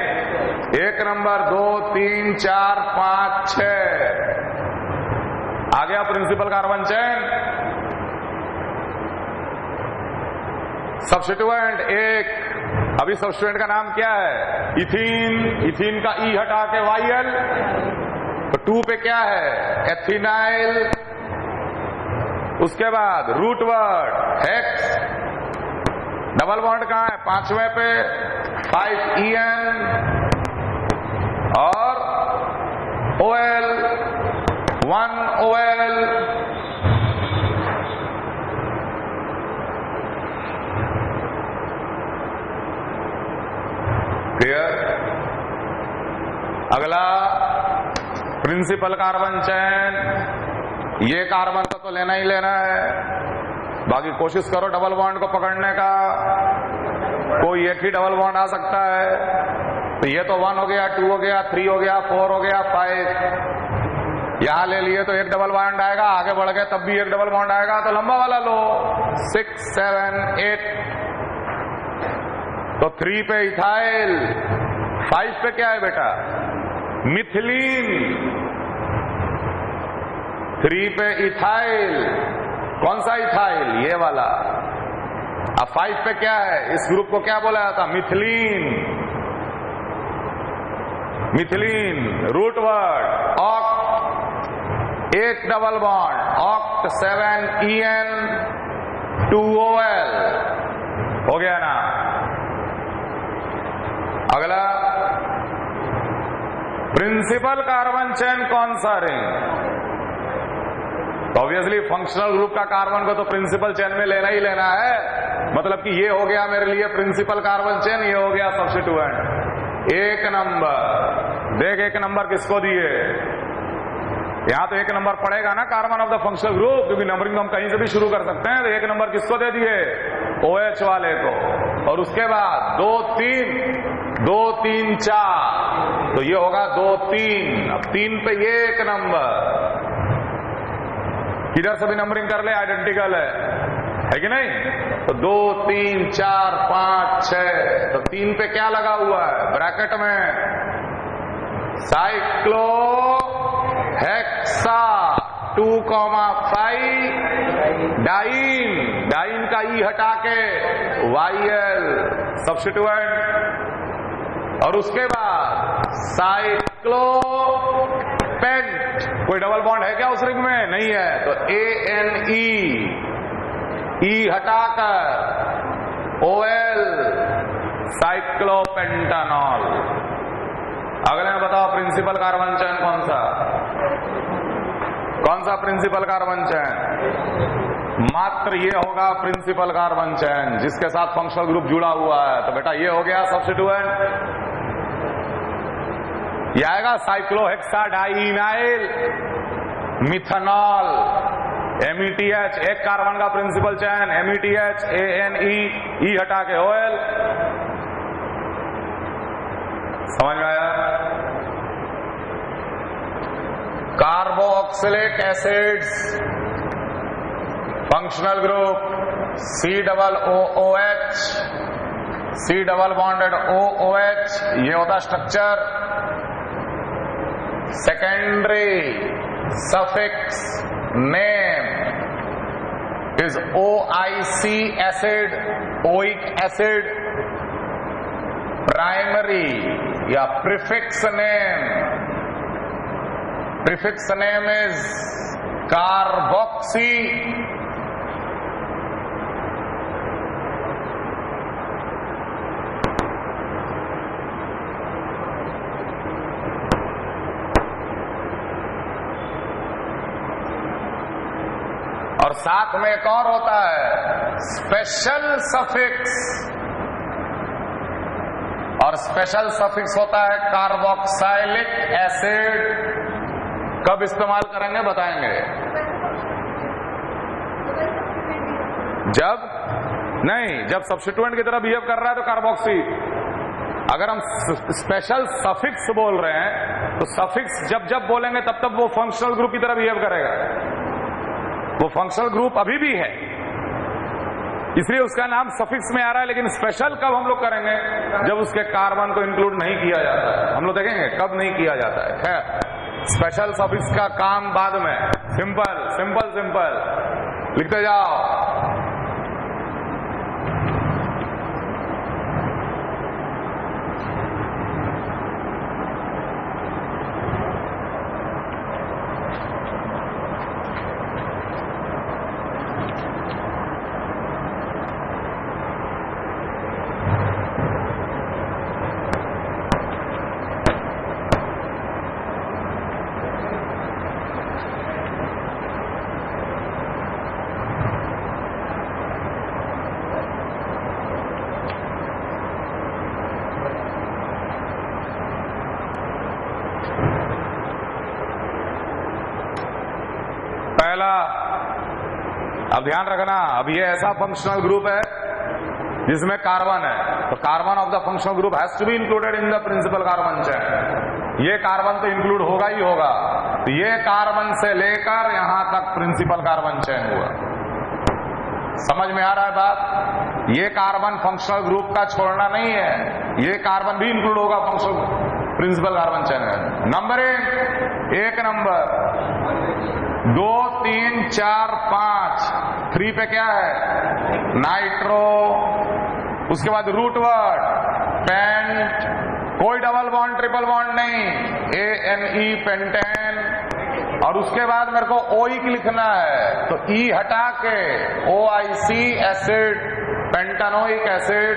Speaker 1: 1 नंबर, 2, 3, 4, 5, 6 आ गया प्रिंसिपल कार्बन चेन। सब्स्टिट्यूएंट 1, अभी सब्स्टिट्यूएंट का नाम क्या है? इथीन। इथीन का ई हटा के YL। तो 2 पे क्या है? एथिनाइल। उसके बाद root word hex. Double bond कहां है? 5वें पे 5EN और OL 1OL। क्लियर? अगला प्रिंसिपल कार्बन चेन। ये कार्बन का तो लेना ही लेना है, बाकी कोशिश करो डबल बॉन्ड को पकड़ने का। कोई एक ही डबल बॉन्ड आ सकता है। तो ये तो 1 हो गया, 2 हो गया, 3 हो गया, 4 हो गया, 5 यहां ले लिए तो एक डबल बॉन्ड आएगा। आगे बढ़ गए तब भी एक डबल बॉन्ड आएगा। तो लंबा वाला लो 6, 7, 8। तो 3 पे इथाइल, 5 पे क्या है बेटा? मिथिलीन। 3 पे इथाइल। कौन सा इथाइल? ये वाला। अब 5 पे क्या है? इस ग्रुप को क्या बोला जाता? Methylene. Methylene root word oct, एक double bond oct 7EN 2OL हो गया ना। अगला प्रिंसिपल कार्बन चेन कौन सा रिंग? तो ऑब्वियसली फंक्शनल ग्रुप का कार्बन को तो प्रिंसिपल चेन में लेना ही लेना है। मतलब कि ये हो गया मेरे लिए प्रिंसिपल कार्बन चेन, ये हो गया सब्स्टिट्यूएंट। 1 नंबर। देख 1 नंबर किसको दिए? यहां तो 1 नंबर पड़ेगा ना carbon of the functional group, क्योंकि नंबरिंग हम कहीं से भी शुरू कर सकते हैं। तो 1 नंबर किसको दे दिए? OH वाले को। और उसके बाद 2, 3, 2, 3, 4। तो ये होगा 2, 3। अब 3 पे ये 1 नंबर। किधर से भी नंबरिंग कर ले आइडेंटिकल है कि नहीं? तो 2, 3, 4, 5, 6। तो 3 पे क्या लगा हुआ है ब्रैकेट में? Cyclo hexa 2,5 dine. डाइन का ई हटा के YL सब्स्टिट्यूएंट। और उसके बाद साइक्लो पेंट। कोई डबल बॉन्ड है क्या उस रिंग में? नहीं है। तो ANE ई हटाकर OL साइक्लोपेंटानॉल। अगले में बताओ प्रिंसिपल कार्बन चेन कौन सा? कौन सा प्रिंसिपल कार्बन चेन? मात्र ये होगा प्रिंसिपल कार्बन चेन जिसके साथ फंक्शनल ग्रुप जुड़ा हुआ है। तो बेटा ये हो गया सब्स्टिट्यूएंट। ये आएगा साइक्लोहेक्साडाइनाइल मिथेनॉल METH। एक कार्बन का प्रिंसिपल चेन METH ANE ई हटा के OL। समझ में आया? Carboxylic acids functional group COOH, C double bonded OOH। ये होता structure. Secondary suffix name is OIC acid, oic acid. Primary या prefix name is carboxy. और साथ में एक और होता है स्पेशल सफिक्स और स्पेशल सफिक्स होता है कार्बोक्साइलिक एसिड। कब इस्तेमाल करेंगे बताएंगे। जब सब्स्टिट्यूएंट की तरह बिहेव कर रहा है तो कार्बोक्सी। अगर हम स्पेशल सफिक्स बोल रहे हैं तो सफिक्स जब जब बोलेंगे तब तब वो फंक्शनल ग्रुप की तरह बिहेव करेगा। वो फंक्शनल ग्रुप अभी भी है, इसलिए उसका नाम सफिक्स में आ रहा है। लेकिन स्पेशल कब हम लोग करेंगे? जब उसके कार्बन को इंक्लूड नहीं किया जाता है। हम लोग देखेंगे कब नहीं किया जाता है। खैर, स्पेशल सफिक्स का काम बाद में। सिंपल सिंपल सिंपल लिखते जाओ। पहला, अब ध्यान रखना, अब ये ऐसा फंक्शनल ग्रुप है जिसमें कार्बन है, तो carbon of the functional group has to be included in the principal carbon chain. ये कार्बन तो इंक्लूड होगा ही होगा। तो ये कार्बन से लेकर यहां तक प्रिंसिपल कार्बन चेन हुआ। समझ में आ रहा है बात? ये कार्बन फंक्शनल ग्रुप का छोड़ना नहीं है, ये कार्बन भी इंक्लूड होगा फंक्शनल प्रिंसिपल कार्बन चेन में। नंबर एक नंबर 2 3 4 5 3 पे क्या है? नाइट्रो। उसके बाद रूट वर्ड पेंट, कोई डबल बॉन्ड ट्रिपल बॉन्ड नहीं, ANE पेंटेन। और उसके बाद मेरे को ओइक लिखना है, तो ई हटा के OIC acid, pentanoic acid.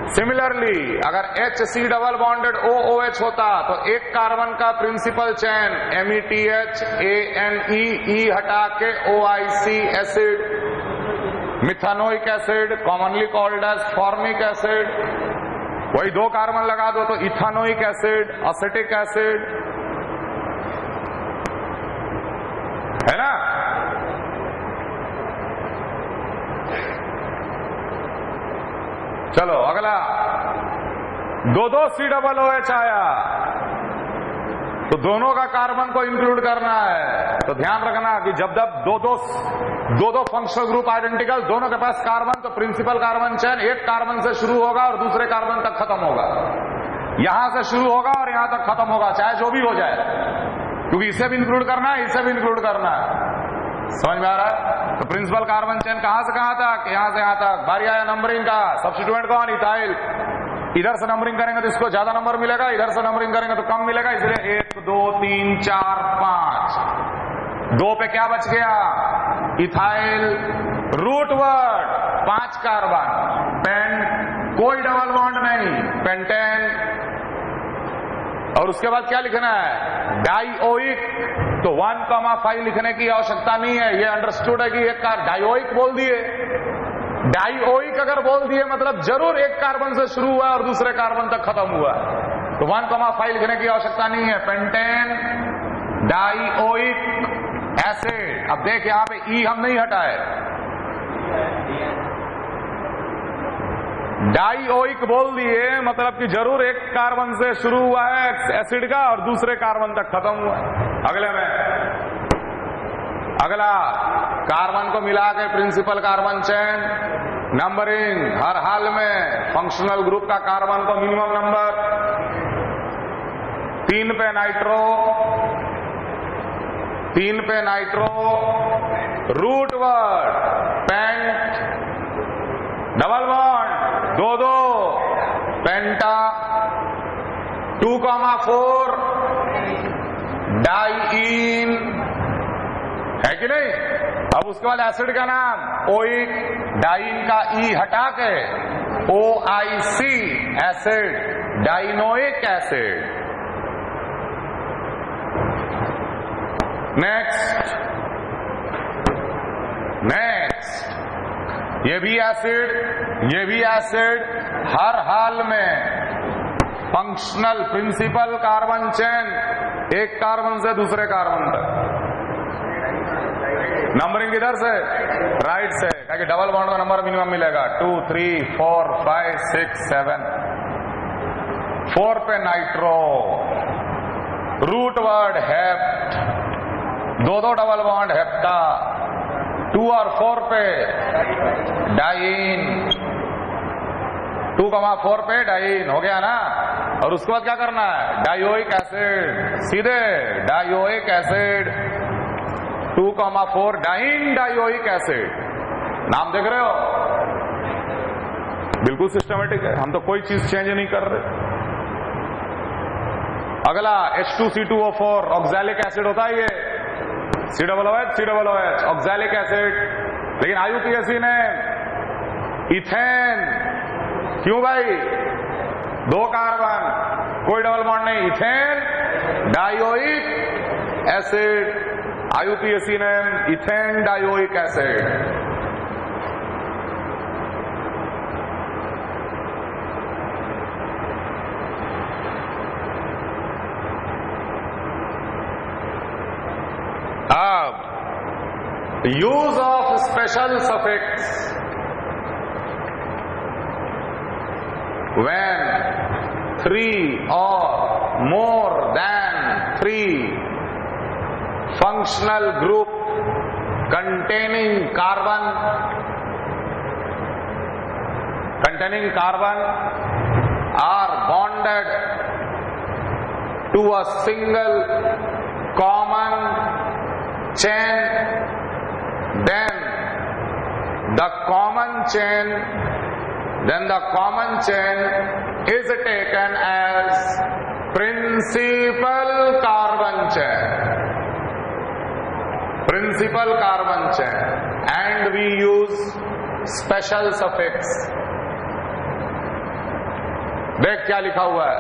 Speaker 1: Similarly अगर HC डबल बॉन्डेड OOH होता तो एक कार्बन का प्रिंसिपल चेन METH ANE, ई हटा के OIC acid, methanoic acid commonly called as formic acid. वही 2 कार्बन लगा दो तो इथानोइक एसिड, एसिटिक एसिड, है ना? चलो अगला 2 C डबल OH आया, तो दोनों का कार्बन को इंक्लूड करना है। तो ध्यान रखना कि जब जब दो फंक्शनल ग्रुप आइडेंटिकल, दोनों के पास कार्बन, तो प्रिंसिपल कार्बन चेन एक कार्बन से शुरू होगा और दूसरे कार्बन तक खत्म होगा। यहां से शुरू होगा और यहां तक खत्म होगा, चाहे जो भी हो जाए, क्योंकि इसे भी इंक्लूड करना है, इसे भी इंक्लूड करना है। समझ में आ रहा है? तो प्रिंसिपल कार्बन चेन कहां से कहां तक? यहां से यहां तक। बारी आया नंबरिंग का। सब्स्टिट्यूएंट कौन? इथाइल। इधर से नंबरिंग करेंगे तो इसको ज्यादा नंबर मिलेगा, इधर से नंबरिंग करेंगे तो कम मिलेगा, इसलिए 1 2 3 4 5। 2 पे क्या बच गया? Ethyl. Root word 5 carbon, pent, कोई डबल बॉन्ड नहीं, पेंटेन। और उसके बाद क्या लिखना है? डाइओइक। तो 1,5 लिखने की आवश्यकता नहीं है, ये अंडरस्टूड है कि एक डाइओइक बोल दिए। डाइओइक अगर बोल दिए मतलब जरूर एक कार्बन से शुरू हुआ और दूसरे कार्बन तक खत्म हुआ, तो 1,5 लिखने की आवश्यकता नहीं है। Pentane dioic acid. अब देख यहां पे ई हम नहीं हटाए, डाइओइक बोल दिए मतलब कि जरूर एक कार्बन से शुरू हुआ है एसिड का और दूसरे कार्बन तक खत्म हुआ है। अगले में अगला कार्बन को मिला के प्रिंसिपल कार्बन चेन। नंबरिंग हर हाल में फंक्शनल ग्रुप का कार्बन को मिनिमम नंबर। 3 पे नाइट्रो, 3 पे nitro. Root word pent, double bond 2 penta. 2,4 diene, है कि नहीं? अब उसके बाद एसिड का नाम ओइक, डाइन का ई हटा के OIC एसिड, डाइनोइक एसिड। नेक्स्ट ये भी एसिड, हर हाल में फंक्शनल प्रिंसिपल कार्बन चेन एक कार्बन से दूसरे कार्बन तक। नंबरिंग किधर से? राइट से, ताकि डबल बॉन्ड का नंबर मिनिमम मिलेगा 2, 3, 4, 5, 6, 7। 4 पे नाइट्रो, रूट वर्ड हेप्ट, दो डबल बॉन्ड हेप्टा। 2 और 4 पे डाइन, 2,4 पे डाइन हो गया ना। और उसके बाद क्या करना है? डायोइक एसिड, सीधे dioic acid. 2,4 diene dioic acid. नाम देख रहे हो? बिल्कुल सिस्टमेटिक है, हम तो कोई चीज चेंज नहीं कर रहे। अगला H2C2O4 ऑक्सैलिक एसिड होता है, ये COOH ऑक्सैलिक एसिड। लेकिन IUPAC ने इथेन, क्यों भाई? 2 कार्बन, कोई डबल बॉन्ड नहीं, इथेन डायोइक एसिड। IUPAC ने इथेन डायोइक एसिड। अब use of special suffix when 3 or more than 3 functional group containing carbon are bonded to a single common chain, then the common chain is taken as principal carbon chain and we use special suffix। देख क्या लिखा हुआ है?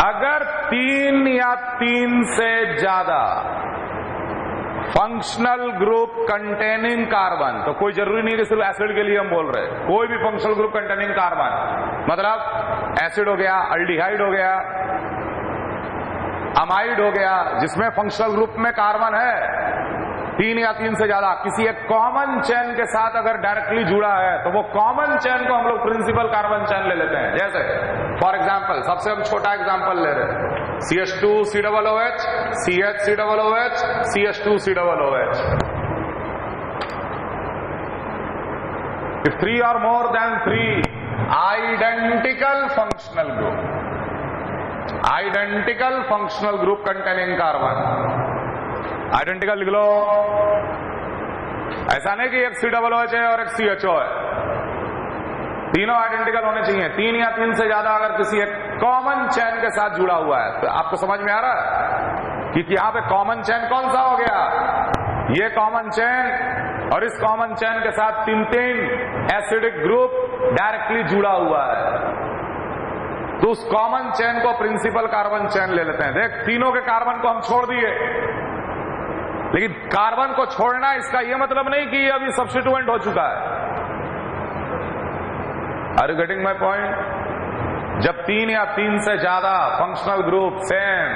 Speaker 1: अगर 3 या 3 से ज्यादा फंक्शनल ग्रुप कंटेनिंग कार्बन, तो कोई जरूरी नहीं कि सिर्फ एसिड के लिए हम बोल रहे हैं, कोई भी फंक्शनल ग्रुप कंटेनिंग कार्बन, मतलब एसिड हो गया, अल्डिहाइड हो गया, अमाइड हो गया, जिसमें फंक्शनल ग्रुप में कार्बन है 3 या 3 से ज्यादा, किसी एक कॉमन चेन के साथ अगर डायरेक्टली जुड़ा है तो वो कॉमन चेन को हम लोग प्रिंसिपल कार्बन चेन ले लेते हैं। जैसे फॉर एग्जांपल, सबसे हम छोटा एग्जांपल ले रहे हैं, CH2COOH, CH3OOH, CH2COOH। If 3 or more than 3 identical functional group containing carbon, identical लिख लो। ऐसा नहीं कि एक COOH है और एक CHO है, तीनों आइडेंटिकल होने चाहिए। 3 या 3 से ज्यादा अगर किसी एक कॉमन चेन के साथ जुड़ा हुआ है, तो आपको समझ में आ रहा है कि यहाँ पे कॉमन चेन कौन सा हो गया? ये कॉमन चेन, और इस कॉमन चेन के साथ 3 एसिडिक ग्रुप डायरेक्टली जुड़ा हुआ है, तो उस कॉमन चेन को प्रिंसिपल कार्बन चेन ले लेते हैं। देख, तीनों के कार्बन को हम छोड़ दिए, लेकिन कार्बन को छोड़ना इसका यह मतलब नहीं कि ये अभी सब्स्टिट्यूएंट हो चुका है। Are you getting my point? जब 3 या 3 से ज्यादा फंक्शनल ग्रुप सेम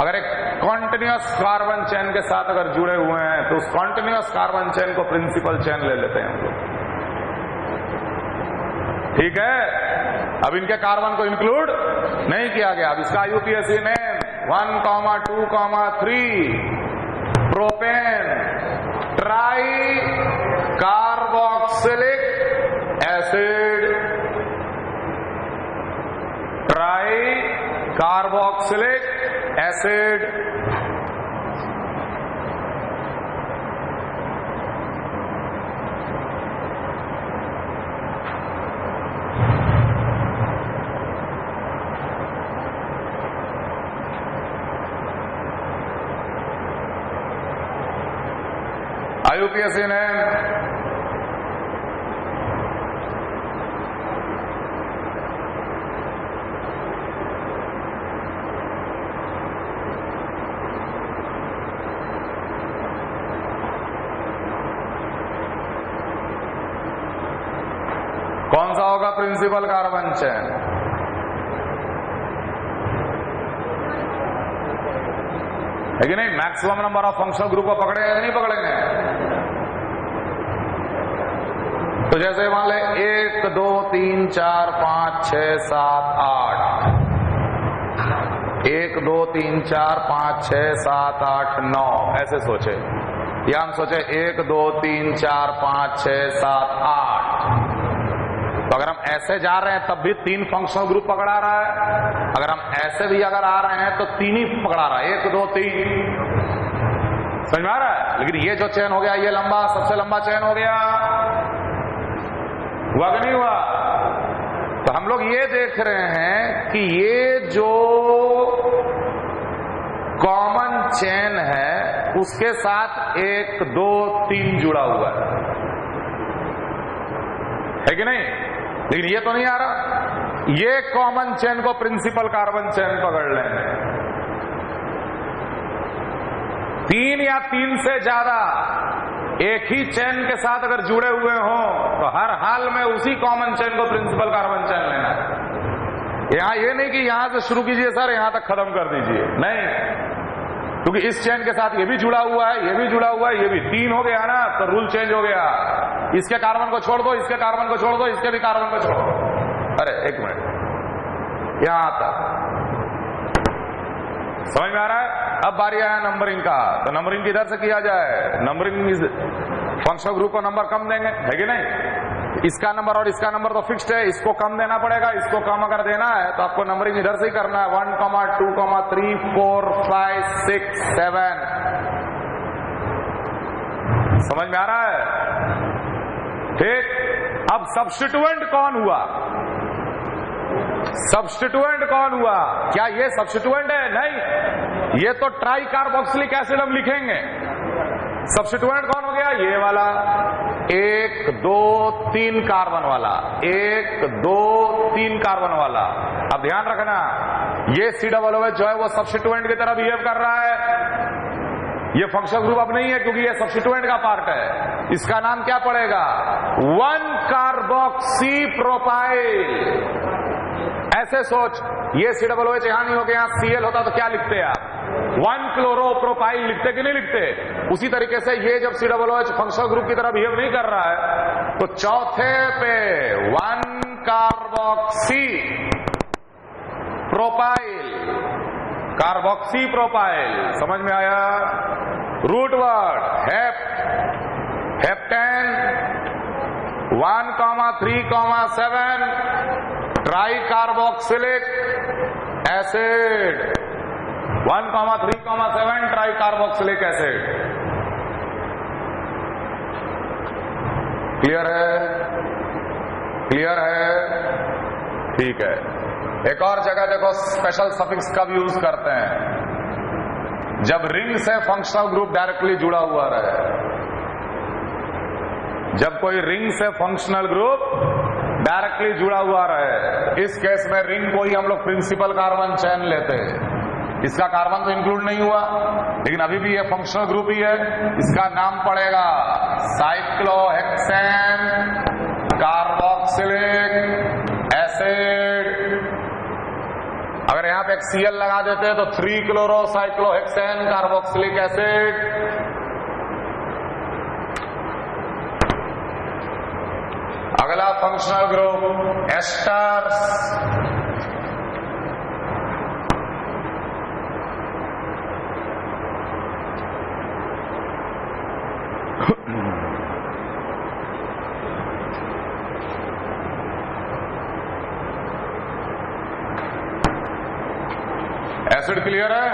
Speaker 1: अगर एक कॉन्टिन्यूअस कार्बन चेन के साथ अगर जुड़े हुए हैं, तो उस कॉन्टिन्यूअस कार्बन चेन को प्रिंसिपल चेन ले लेते हैं हम लोग। ठीक है? अब इनके कार्बन को इंक्लूड नहीं किया गया। अब इसका IUPAC ने 1, 2, 3 propane try carboxylic acid, try carboxylic acid. IUPAC ने कौन सा होगा प्रिंसिपल कार्बन चेन? है कि नहीं? Maximum number of functional group को पकड़ेंगे या नहीं पकड़ेंगे? तो जैसे मान ले 1 2 3 4 5 6 7 8, 1 2 3 4 5 6 7 8 9, ऐसे सोचे, या हम सोचे 1 2 3 4 5 6 7 8। तो अगर हम ऐसे जा रहे हैं तब भी 3 फंक्शनल ग्रुप पकड़ा रहा है, अगर हम ऐसे भी अगर आ रहे हैं तो 3 ही पकड़ा रहा है, 1 2 3। समझ में आ रहा है? लेकिन ये जो चेन हो गया, ये लंबा, सबसे लंबा चेन हो गया, हुआ कि नहीं हुआ? तो हम लोग ये देख रहे हैं कि ये जो कॉमन चेन है उसके साथ 1 2 3 जुड़ा हुआ है कि नहीं? लेकिन ये तो नहीं आ रहा। ये कॉमन चेन को प्रिंसिपल कार्बन चेन पकड़ लेंगे। 3 या 3 से ज्यादा एक ही चेन के साथ अगर जुड़े हुए हों तो हर हाल में उसी कॉमन चेन को प्रिंसिपल कार्बन चेन लेना है। यहां ये नहीं कि यहां से शुरू कीजिए सर, यहां तक खत्म कर दीजिए, नहीं, क्योंकि इस चेन के साथ ये भी जुड़ा हुआ है, ये भी जुड़ा हुआ है, ये भी 3 हो गया ना, तो रूल चेंज हो गया। इसके कार्बन को छोड़ दो, इसके कार्बन को छोड़ दो, इसके भी कार्बन को छोड़ दो। अरे एक मिनट, यहां तक समझ में आ रहा है? अब बारी आया नंबरिंग का। तो नंबरिंग किधर से किया जाए? नंबरिंग फंक्शनल ग्रुप को नंबर कम देंगे, है कि नहीं? इसका नंबर और इसका नंबर तो फिक्स्ड है, इसको कम देना पड़ेगा, इसको कम अगर देना है तो आपको नंबरिंग इधर से ही करना है। 1 2 3 4 5 6 7। समझ में आ रहा है? ठीक। अब सब्स्टिट्यूएंट कौन हुआ? सब्स्टिट्यूएंट कौन हुआ? क्या ये सब्स्टिट्यूएंट है? नहीं, ये तो ट्राई कार्बोक्सिलिक एसिड हम लिखेंगे। सब्स्टिट्यूएंट कौन हो गया? ये वाला 1 2 3 कार्बन वाला, 1 2 3 कार्बन वाला। अब ध्यान रखना, ये COOH जो है वो सब्स्टिट्यूएंट की तरह बिहेव कर रहा है। ये फंक्शनल ग्रुप अब नहीं है क्योंकि ये सब्स्टिट्यूएंट का पार्ट है। इसका नाम क्या पड़ेगा? 1 कार्बोक्सी प्रोपाइल। ऐसे सोच, ये COOH यहां नहीं हो गया, यहां Cl होता तो क्या लिखते आप? 1 क्लोरोप्रोपाइल लिखते कि नहीं लिखते? उसी तरीके से ये जब COOH फंक्शनल ग्रुप की तरह बिहेव नहीं कर रहा है तो चौथे पे 1 कार्बोक्सी प्रोपाइल, कार्बोक्सी प्रोपाइल। समझ में आया? Root word heptane 1 3 7 tri carboxylic acid, 1 3 7 tri carboxylic acid. Clear है? क्लियर है? ठीक है। एक और जगह देखो स्पेशल सफिक्स कब यूज करते हैं? जब रिंग से फंक्शनल ग्रुप डायरेक्टली जुड़ा हुआ रहे। जब कोई रिंग से फंक्शनल ग्रुप डायरेक्टली जुड़ा हुआ रहे, इस केस में रिंग को ही हम लोग प्रिंसिपल कार्बन चेन लेते हैं। इसका कार्बन तो इंक्लूड नहीं हुआ, लेकिन अभी भी ये फंक्शनल ग्रुप ही है। इसका नाम पड़ेगा साइक्लोहेक्सेन कार्बोक्सिलिक एसिड। अगर यहां पे एक Cl लगा देते हैं तो 3 क्लोरोसाइक्लोहेक्सेन कार्बोक्सिलिक एसिड। अगला functional group asters. Acid clear है?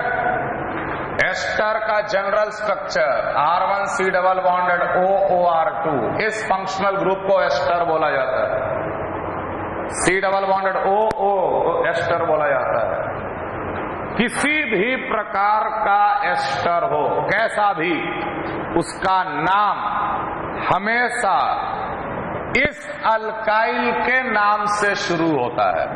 Speaker 1: एस्टर का general structure R1C double bonded OOR2, इस फंक्शनल ग्रुप को एस्टर बोला जाता है। C डबल बॉन्डेड OO को एस्टर बोला जाता है। किसी भी प्रकार का एस्टर हो, कैसा भी, उसका नाम हमेशा इस अल्काइल के नाम से शुरू होता है।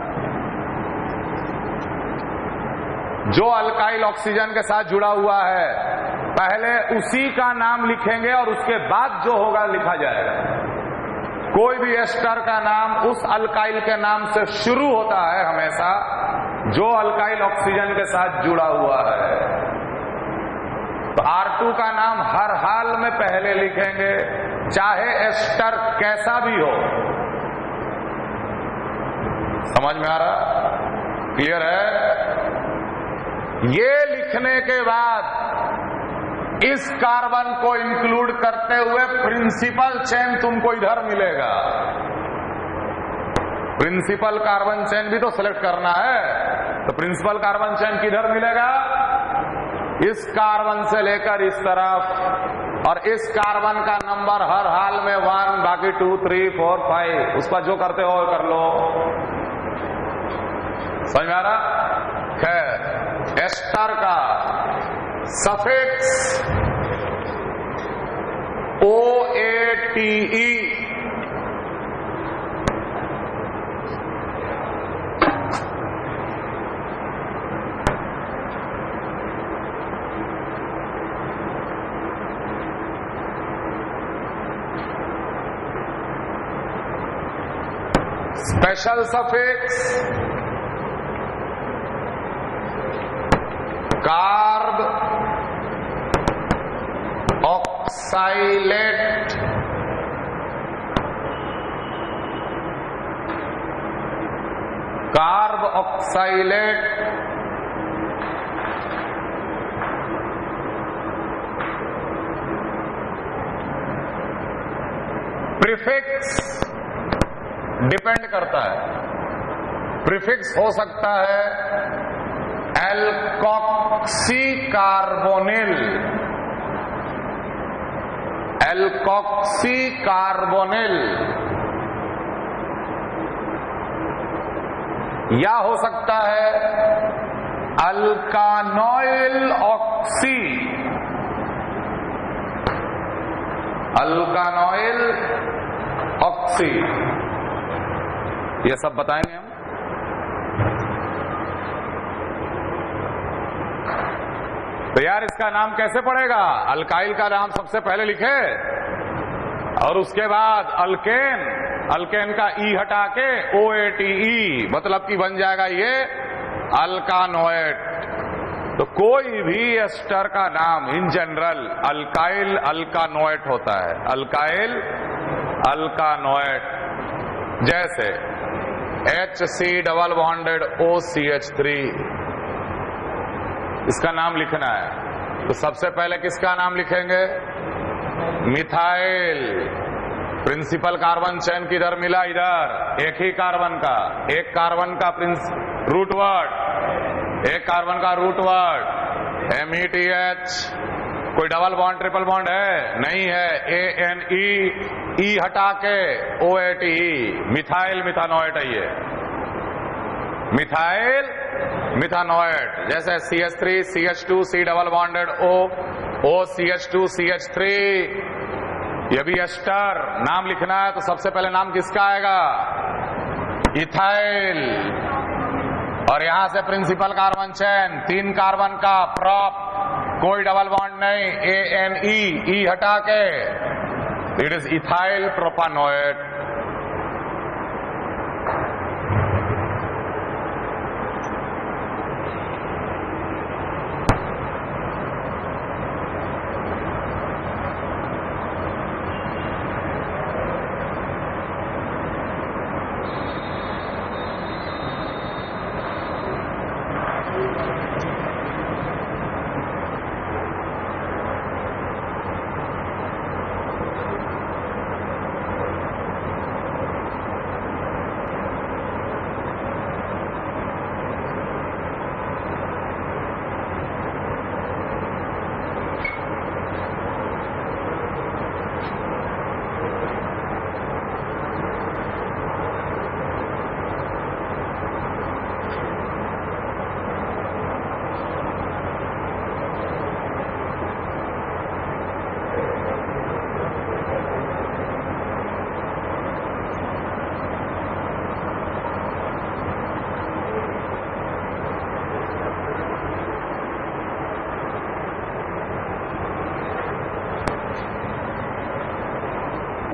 Speaker 1: जो अल्काइल ऑक्सीजन के साथ जुड़ा हुआ है पहले उसी का नाम लिखेंगे और उसके बाद जो होगा लिखा जाएगा। कोई भी एस्टर का नाम उस अल्काइल के नाम से शुरू होता है हमेशा जो अल्काइल ऑक्सीजन के साथ जुड़ा हुआ है। तो R2 का नाम हर हाल में पहले लिखेंगे, चाहे एस्टर कैसा भी हो। समझ में आ रहा? क्लियर है? ये लिखने के बाद इस कार्बन को इंक्लूड करते हुए प्रिंसिपल चेन तुमको इधर मिलेगा। प्रिंसिपल कार्बन चेन भी तो सिलेक्ट करना है। तो प्रिंसिपल कार्बन चेन किधर मिलेगा? इस कार्बन से लेकर इस तरफ, और इस कार्बन का नंबर हर हाल में 1, बाकी 2, 3, 4, 5, उसका जो करते हो कर लो। समझ में आ रहा? खैर, एस्टर का suffix OATE special suffix carboxylate carboxylate prefix depend करता है। प्रीफिक्स हो सकता है एल्कोक्सी कार्बोनिल, एल्कोक्सी कार्बोनिल, या हो सकता है अल्कानोइल ऑक्सी, अल्कानोइल ऑक्सी, ये सब बताएंगे हम। तो यार इसका नाम कैसे पड़ेगा? अल्काइल का नाम सबसे पहले लिखे और उसके बाद अल्केन, अल्केन का ई हटा के OATE, मतलब कि बन जाएगा ये अल्कानोएट। तो कोई भी एस्टर का नाम इन जनरल अल्काइल अल्कानोएट होता है, अल्काइल अल्कानोएट। जैसे HC डबल बॉन्डेड OCH3, इसका नाम लिखना है। तो सबसे पहले किसका नाम लिखेंगे? मिथाइल। प्रिंसिपल कार्बन चेन किधर मिला? इधर। एक ही कार्बन का, एक कार्बन का रूट वर्ड, एक कार्बन का रूट वर्ड METH। कोई डबल बॉन्ड ट्रिपल बॉन्ड है? नहीं है। ANE, ई हटा के OATE, मिथाइल मिथानोएट है ये, मिथाइल मिथानोएट। जैसे CH3 CH2 C double bonded OCH2 CH3, ये भी एस्टर। नाम लिखना है तो सबसे पहले नाम किसका आएगा? इथाइल। और यहां से प्रिंसिपल कार्बन चेन 3 कार्बन का प्रॉप, कोई डबल बॉन्ड नहीं, ANE, ई हटा के इट इज इथाइल प्रोपानोएट।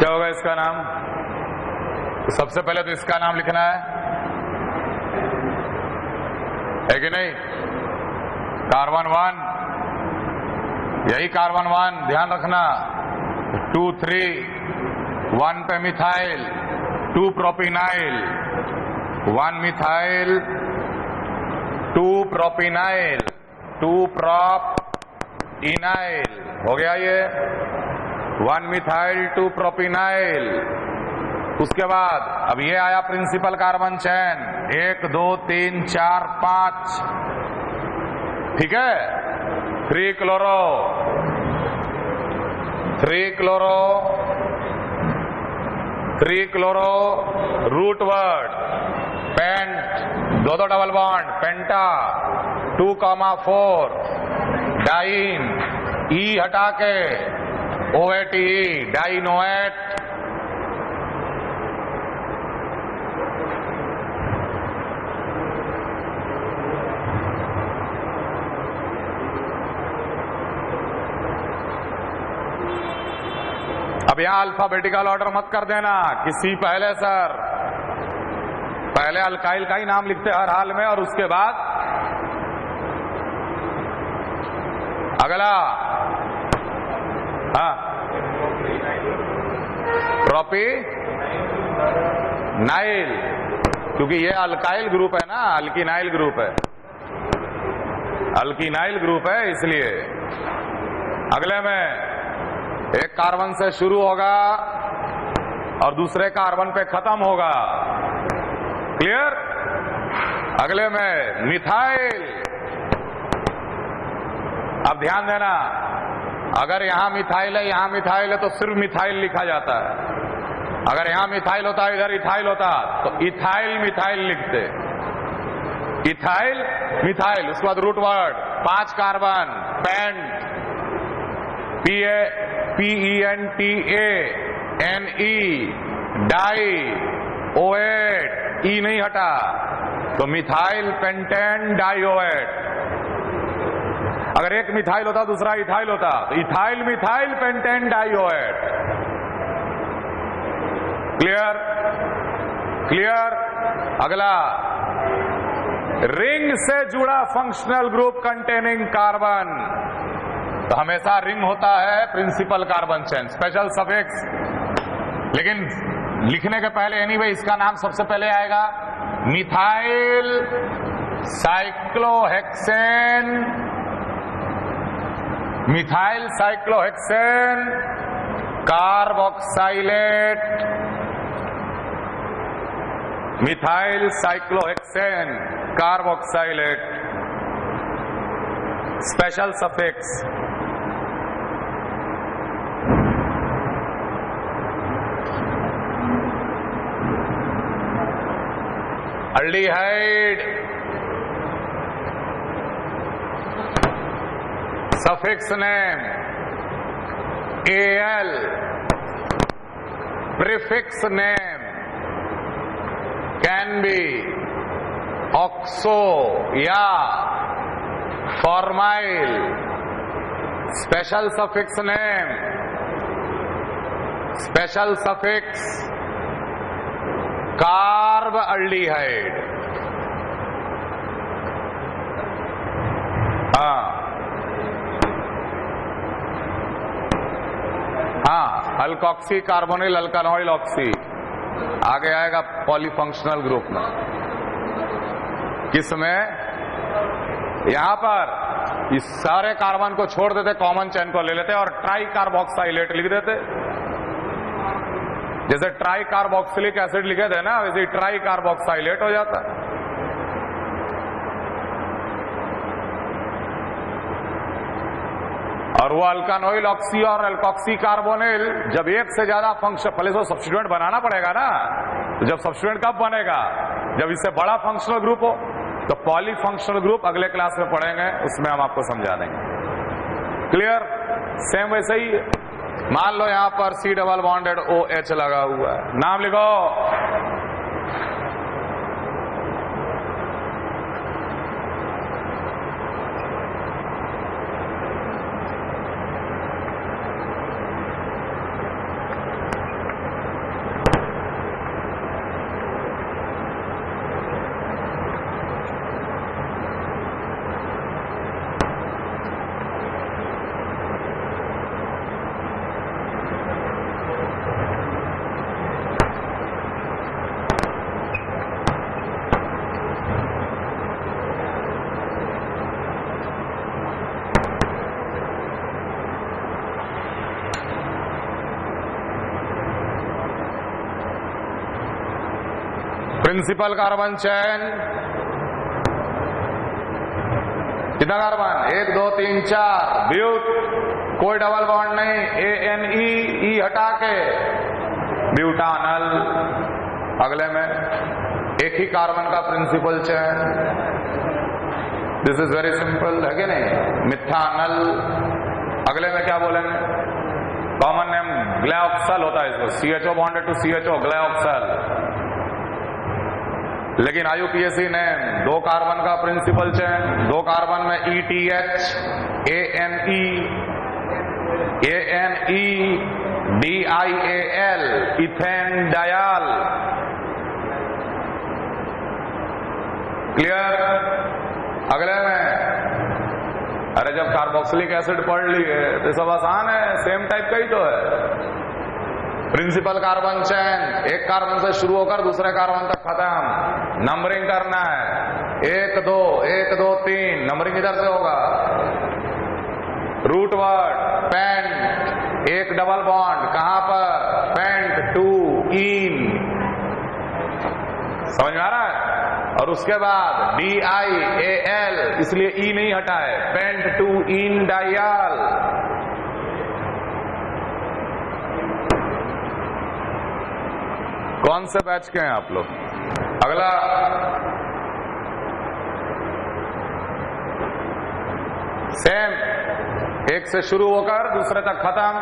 Speaker 1: क्या होगा इसका नाम? तो सबसे पहले तो इसका नाम लिखना है कि नहीं? कार्बन 1, यही कार्बन 1, ध्यान रखना। 2 3, 1 पे methyl, 2 propynyl, 1 methyl, 2 propynyl, 2 propynyl, हो गया ये 1 मिथाइल 2 प्रोपिनाइल। उसके बाद अब ये आया प्रिंसिपल कार्बन चेन, 1 2 3 4 5, ठीक है। 3 chloro, 3 chloro, 3 chloro root word, pent, 2 double bond, penta, 2,4 diene, e हटा के OATE, डाइनोएट, अब यहां अल्फाबेटिकल ऑर्डर मत कर देना कि सी पहले सर, पहले अल्काइल का ही नाम लिखते हर हाल में और उसके बाद अगला प्रोपिनाइल, क्योंकि ये अल्काइल ग्रुप है ना, अल्किनाइल ग्रुप है, अल्किनाइल ग्रुप है, इसलिए अगले में एक कार्बन से शुरू होगा और दूसरे कार्बन पे खत्म होगा, क्लियर। अगले में मिथाइल, अब ध्यान देना, अगर यहां मिथाइल है, यहां मिथाइल है तो सिर्फ मिथाइल लिखा जाता है। अगर यहां मिथाइल होता, इधर इथाइल होता तो इथाइल मिथाइल लिखते, इथाइल मिथाइल। उसके बाद root word 5 carbon, pent, PENTA, NE, di, OAT, E नहीं हटा तो मिथाइल पेंटेन डाइओएट। अगर एक मिथाइल होता दूसरा इथाइल होता तो ethyl methyl pentane dioate. Clear, clear. अगला रिंग से जुड़ा फंक्शनल ग्रुप कंटेनिंग कार्बन, तो हमेशा रिंग होता है principal carbon chain, special suffix, लेकिन लिखने के पहले एनीवे इसका नाम सबसे पहले आएगा, methyl cyclohexane, methyl cyclohexane carboxylate, methyl cyclohexane carboxylate, special suffix. Aldehyde, suffix name Al, prefix name can be oxo या formyl, special suffix name, special suffix carbaldehyde. Alkoxy carbonyl alkanoyl oxy, आगे आएगा पॉलीफंक्शनल ग्रुप में। किसमें? यहां पर इस सारे कार्बन को छोड़ देते, कॉमन चेन को ले लेते और ट्राई कार्बोक्साइलेट लिख देते। जैसे ट्राई कार्बोक्सिलिक एसिड लिखे थे ना, वैसे ट्राई कार्बोक्साइलेट हो जाता है। और वो अल्कानोइल ऑक्सी और अल्कॉक्सी कार्बोनिल जब एक से ज्यादा फंक्शन, पहले तो सब्स्टिट्यूएंट बनाना पड़ेगा ना, तो जब सब्स्टिट्यूएंट कब बनेगा? जब इससे बड़ा फंक्शनल ग्रुप हो। तो पॉलीफंक्शनल ग्रुप अगले क्लास में पढ़ेंगे, उसमें हम आपको समझा देंगे। क्लियर? सेम वैसे ही मान लो यहां पर C डबल बॉन्डेड OH लगा हुआ है, नाम लिखो प्रिंसिपल कार्बन चेन कितना कार्बन 1 2 3 4 ब्यूट कोई डबल बॉन्ड नहीं ANE ई हटा के ब्यूटानल। अगले में एक ही कार्बन का principal chain, this is very simple है कि नहीं, मिथानल। अगले में क्या बोलेंगे, कॉमन नेम ग्लायोक्सल होता है इसको, CHO bonded to CHO glyoxal. लेकिन IUPAC ने 2 कार्बन का प्रिंसिपल चेन, 2 कार्बन में ETH ANE DIAL ethane Dial. Clear. अगले में अरे जब कार्बोक्सिलिक एसिड पढ़ लिए तो सब आसान है, सेम टाइप का ही तो है। प्रिंसिपल कार्बन चेन एक कार्बन से शुरू होकर दूसरे कार्बन तक खत्म, नंबरिंग करना है 1 2 1 2 3, नंबरिंग इधर से होगा। रूट वर्ड पेंट, एक डबल बॉन्ड कहां पर, पेंट टू इन, समझ में आ रहा है। और उसके बाद DIAL, इसलिए ई नहीं हटा है, पेंट टू इन डायाल। कौन से बैच के हैं आप लोग। अगला सेम, एक से शुरू होकर दूसरे तक खत्म।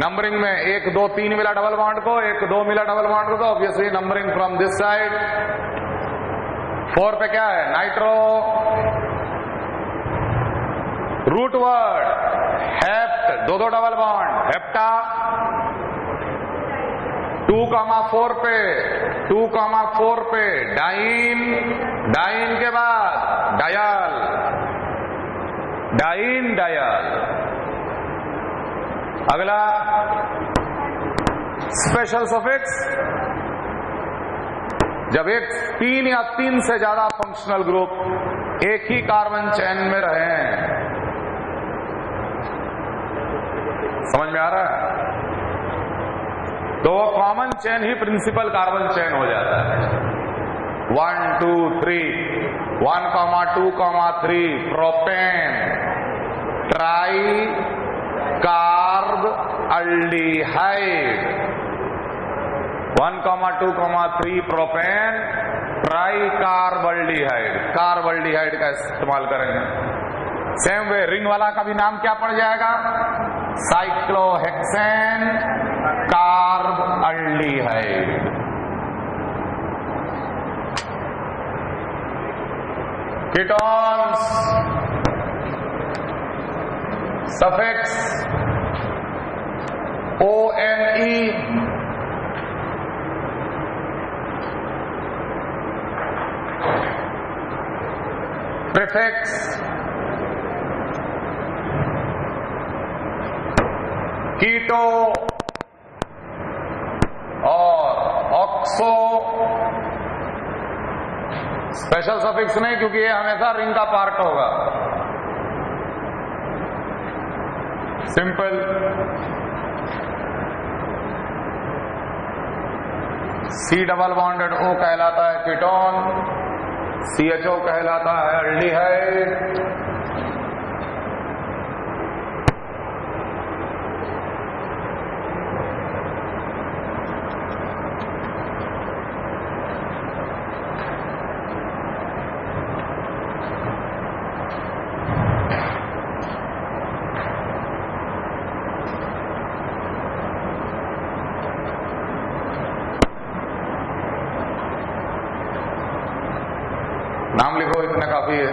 Speaker 1: नंबरिंग में 1 2 3 मिला डबल बॉन्ड को, 1 2 मिला डबल बॉन्ड को, तो obviously numbering from this side. 4 पे क्या है, nitro. Root word hept, 2 2 double bond, hepta. 2,4 पे 2,4 पे डाइन, डाइन के बाद डायाल, डाइन डायाल। अगला स्पेशल सफिक्स, जब एक 3 या 3 से ज्यादा फंक्शनल ग्रुप एक ही कार्बन चेन में रहे, समझ में आ रहा है, तो वो कॉमन चेन ही प्रिंसिपल कार्बन चेन हो जाता है। 1 2 3 1,2,3 propane tri carbaldehyde. 1,2,3 propane tri carbaldehyde, carbaldehyde का इस्तेमाल करेंगे। सेम वे रिंग वाला का भी नाम क्या पड़ जाएगा, cyclohexane carbaldehyde. Ketones suffix ONE, prefix keto और ऑक्सो। स्पेशल सफिक्स नहीं, क्योंकि ये हमेशा रिंग का पार्ट होगा। Simple C double bonded O कहलाता है कीटोन, CHO कहलाता है अल्डिहाइड। नाम लिखो, इतना काफी है।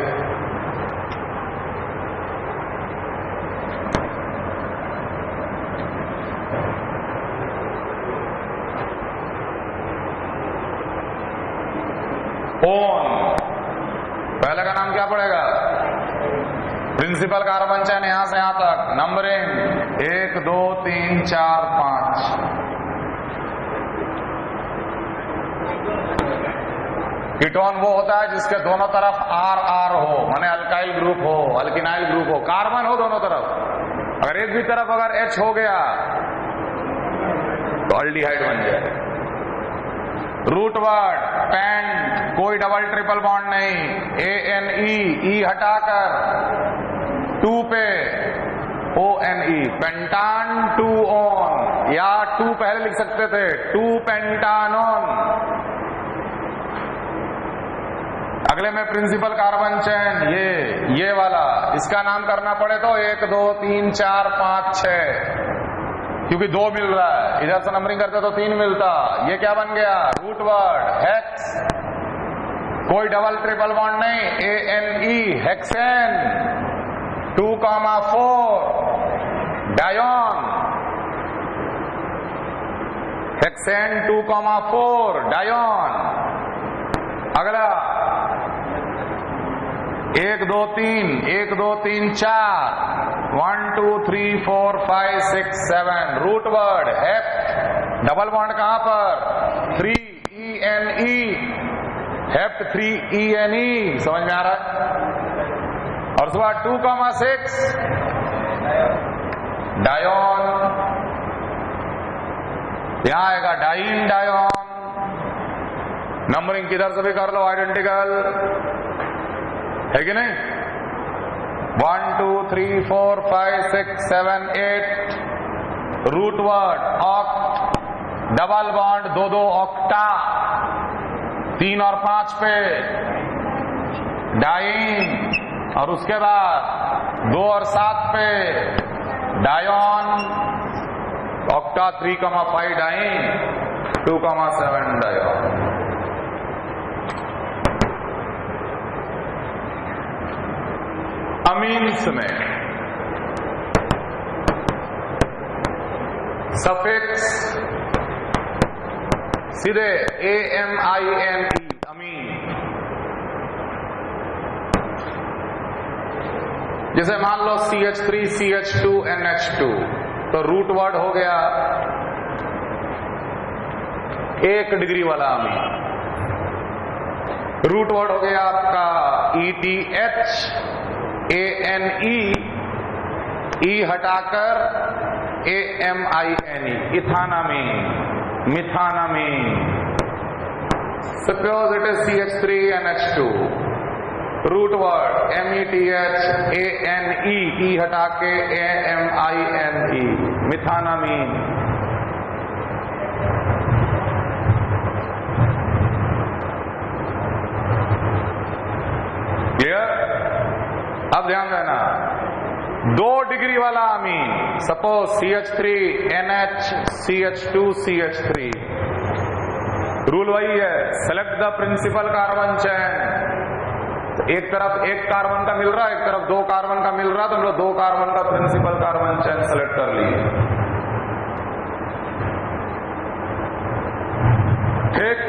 Speaker 1: ओन, पहले का नाम क्या पड़ेगा, प्रिंसिपल कार्बन चेन यहां से यहां तक, नंबरिंग 1 2 3 4 5। कीटोन वो होता है जिसके दोनों तरफ R हो, माने अल्काइल ग्रुप हो, अल्किनाइल ग्रुप हो, कार्बन हो दोनों तरफ। अगर एक भी तरफ अगर H हो गया तो अल्डिहाइड बन जाए। रूट वर्ड पेंट, कोई डबल ट्रिपल बॉन्ड नहीं, ANE, ई हटाकर 2 पे ONE, पेंटान 2 ऑन, या 2 पहले लिख सकते थे, 2 पेंटानोन। अगले में प्रिंसिपल कार्बन चेन, ये वाला, इसका नाम करना पड़े तो 1 2 3 4 5 6, क्योंकि 2 मिल रहा है, इधर से नंबरिंग करते तो 3 मिलता। ये क्या बन गया? रूट वर्ड हेक्स, कोई डबल ट्रिपल बॉन्ड नहीं, ANE, हेक्सेन 2,4, डायोन, हेक्सेन 2,4, डायोन। अगला 1 2 3, 1 2 3 4, 1 2 3 4 5 6 7, root word hept, double bond कहां पर? 3 ENE, हेप्ट 3 ENE, समझ में आ रहा है? और उसके बाद 2,6, डायोन, यहां आएगा डाइन, डायोन। नंबरिंग किधर से भी कर लो आइडेंटिकल, है कि नहीं? 1 2 3 4 5 6 7 8, root word oct, double bond 2 2 octa, 3 और 5 पे डाइन, और उसके बाद 2 और 7 पे डायोन, ऑक्टा 3,5 डाइन, 2,7 डायोन। अमीन्स में सफिक्स सीधे AMINE, अमीन। जैसे मान लो CH3 CH2 NH2, तो रूट वर्ड हो गया 1 डिग्री वाला अमीन। रूट वर्ड हो गया आपका ETH, ANE, ई हटाकर AMINE, ethanamine, methanamine. Suppose it is CH3 NH2, root word METH, ANE, e हटाके AMINE, मिथानामीन। क्लियर? अब ध्यान देना, 2 डिग्री वाला अमीन, suppose CH3 NH CH2 CH3, rule वही है, select the principal carbon chain. एक तरफ 1 कार्बन का मिल रहा है, एक तरफ 2 कार्बन का मिल रहा, तो हम लोग 2 कार्बन का प्रिंसिपल कार्बन चेन सेलेक्ट कर लिए। ठीक,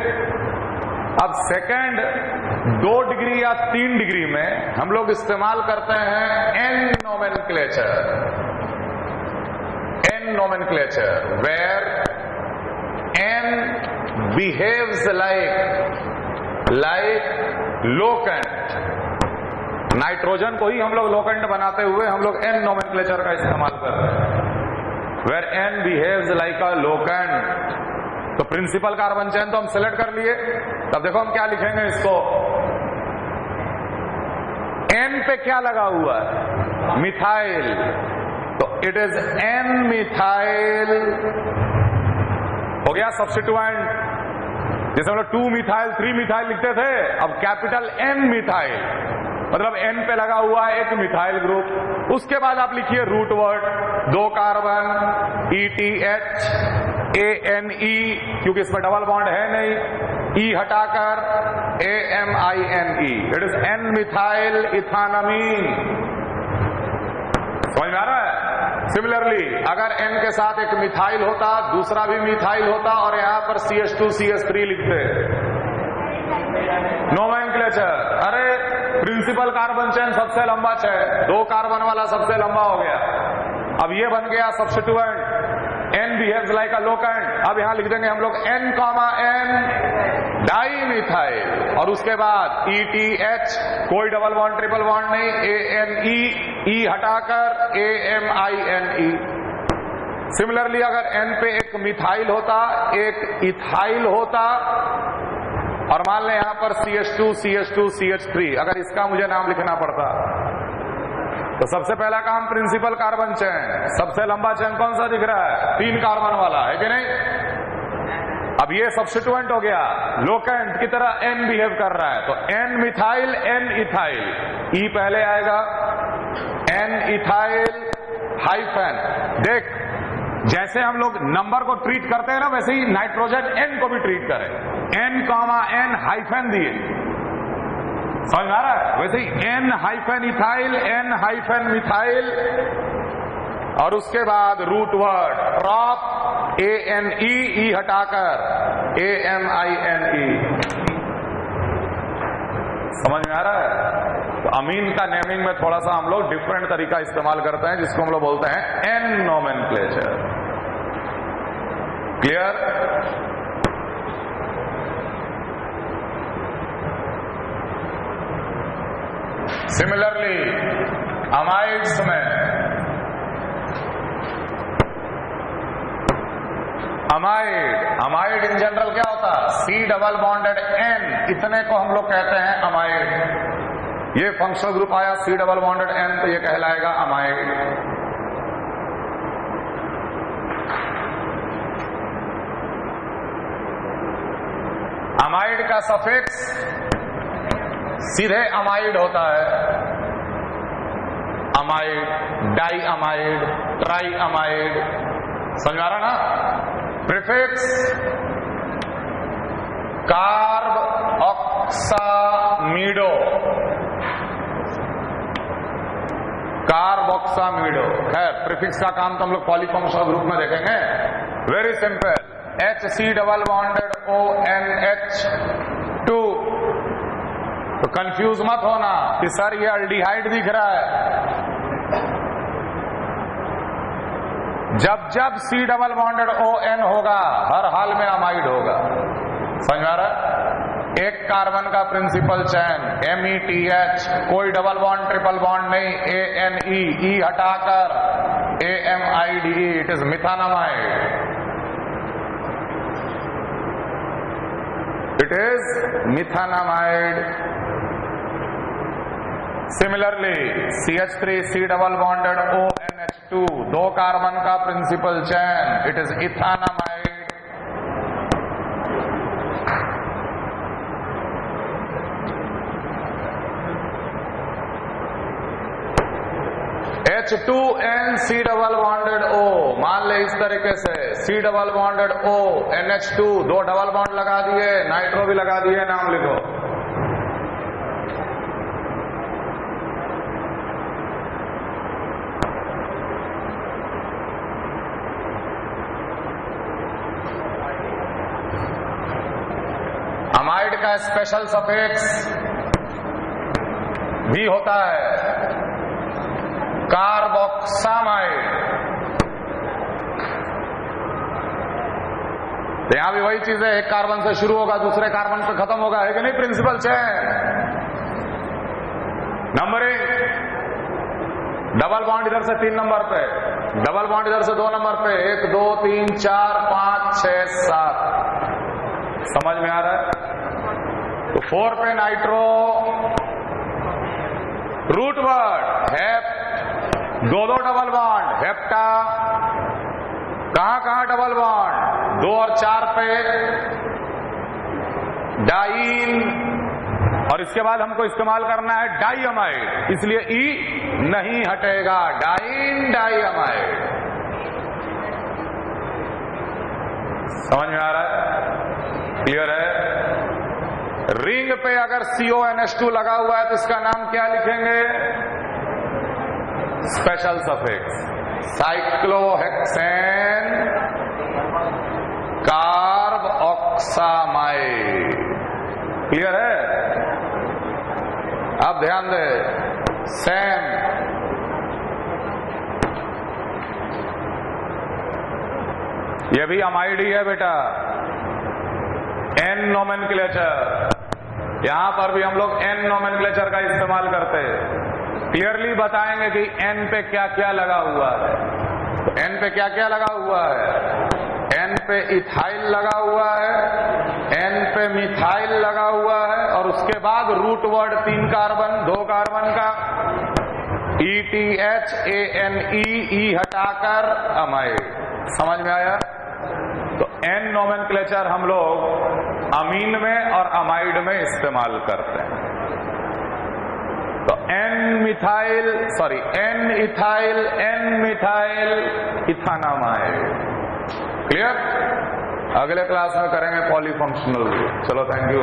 Speaker 1: अब सेकंड 2 डिग्री या 3 डिग्री में हम लोग इस्तेमाल करते हैं N nomenclature, N nomenclature, where N behaves like locant. Nitrogen को ही हम लोग लोकेंट बनाते हुए हम लोग N नोमेनक्लेचर का इस्तेमाल कर रहे हैं, where N behaves like a locant. तो प्रिंसिपल कार्बन चेन तो हम सिलेक्ट कर लिए। तब देखो हम क्या लिखेंगे इसको, N पे क्या लगा हुआ है? मिथाइल, तो इट इज N मिथाइल, हो गया सब्स्टिट्यूएंट। जैसे हम लोग 2 मिथाइल 3 मिथाइल लिखते थे, अब कैपिटल N मिथाइल, मतलब N पे लगा हुआ है एक मिथाइल ग्रुप। उसके बाद आप लिखिए root word 2 carbon ETH, ANE, क्योंकि इसमें डबल बॉन्ड है नहीं, ई हटाकर AMINE, it is N methyl ethanamine. समझ में आ रहा है? सिमिलरली अगर N के साथ एक मिथाइल होता, दूसरा भी मिथाइल होता, और यहां पर CH2 CH3 लिखते, नोमेनक्लेचर। अरे प्रिंसिपल कार्बन चेन सबसे लंबा चेन, 2 कार्बन वाला सबसे लंबा हो गया। अब ये बन गया substituent, N behaves like a locant. अब यहां लिख देंगे हम लोग N, N डाइमिथाइल, और उसके बाद ETH, कोई डबल बॉन्ड ट्रिपल बॉन्ड नहीं, ANE, ई हटाकर AMINE। सिमिलरली अगर N पे एक मिथाइल होता, एक इथाइल होता, और मान लें यहां पर CH2 CH2 CH3, अगर इसका मुझे नाम लिखना पड़ता तो सबसे पहला काम प्रिंसिपल कार्बन चेन, सबसे लंबा चेन कौन सा दिख रहा है? 3 कार्बन वाला, है कि नहीं? अब ये सब्स्टिट्यूएंट हो गया, लोकेंट की तरह N बिहेव कर रहा है, तो N methyl N ethyl, E पहले आएगा, N इथाइल हाइफन। देख, जैसे हम लोग नंबर को ट्रीट करते हैं ना, वैसे ही नाइट्रोजन N को भी ट्रीट करें, N, N हाइफन दिए, समझ आ रहा है? वैसे ही N hyphen ethyl, N hyphen methyl, और उसके बाद root word prop ANE, E हटाकर AMINE। समझ में आ रहा है? तो अमीन का नेमिंग में थोड़ा सा हम लोग डिफरेंट तरीका इस्तेमाल करते हैं, जिसको हम लोग बोलते हैं N nomenclature. Clear? Similarly amides में अमाइड इन जनरल क्या होता है? C डबल बॉन्डेड N, इतने को हम लोग कहते हैं अमाइड। ये फंक्शनल ग्रुप आया C डबल बॉन्डेड N, तो ये कहलाएगा अमाइड। अमाइड का सफिक्स सीधे अमाइड होता है, amide, di amide, tri amide, समझ आ रहा ना? Prefix carboxamido, carboxamido. खैर, प्रीफिक्स का काम तो हम लोग पॉलीफंक्शनल ग्रुप में देखेंगे। Very simple, HC double bonded ONH2। तो कंफ्यूज मत होना कि सर ये अल्डिहाइड दिख रहा है। जब जब C डबल बॉन्डेड ON होगा, हर हाल में अमाइड होगा। समझ आ रहा है? एक कार्बन का प्रिंसिपल चैन METH, कोई डबल बॉन्ड ट्रिपल बॉन्ड नहीं, ANE, E हटाकर AMIDE, it is methanamide. It is methanamide. Similarly CH3 C double bonded ONH2, 2 carbon का principal chain, it is ethanamide. H2N C double bonded O, मान ले इस तरीके से C double bonded O NH2, 2 double bond लगा दिए, नाइट्रो भी लगा दिए, नाम लिखो। अमाइड का स्पेशल सफिक्स भी होता है कार्बोक्सामाइड। तो यहां भी वही चीज है, एक कार्बन से शुरू होगा, दूसरे कार्बन पे खत्म होगा, है कि नहीं? Principal chain. Numbering, double bond इधर से 3 नंबर पे, डबल बॉन्ड इधर से 2 नंबर पे, 1 2 3 4 5 6 7। समझ में आ रहा है? तो 4 पे nitro, root word hep, 2 double bond hepta, कहां डबल बॉन्ड? 2 और 4 पे डाइन, और इसके बाद हमको इस्तेमाल करना है डाईअमाइड, इसलिए ई नहीं हटेगा, डाइन डाईअमाइड। समझ में आ रहा है? क्लियर है? रिंग पे अगर CONH2 लगा हुआ है तो इसका नाम क्या लिखेंगे? Special suffix cyclohexane carboxamide. Clear है? अब ध्यान दे, सेम ये भी अमाइड ही है बेटा, N नोमेनक्लेचर। यहां पर भी हम लोग N नोमेनक्लेचर का इस्तेमाल करते हैं। क्लियरली बताएंगे कि N पे क्या क्या लगा हुआ है। तो N पे क्या क्या लगा हुआ है? N पे इथाइल लगा हुआ है, N पे मिथाइल लगा हुआ है और उसके बाद रूट वर्ड 3 कार्बन 2 कार्बन का ETHANE ई हटाकर अमाइड। समझ में आया? तो एन नोमेनक्लेचर हम लोग अमीन में और अमाइड में इस्तेमाल करते हैं। तो एन मिथाइल इथानामाइड। क्लियर? अगले क्लास में करेंगे पॉलीफंक्शनल। चलो, थैंक यू।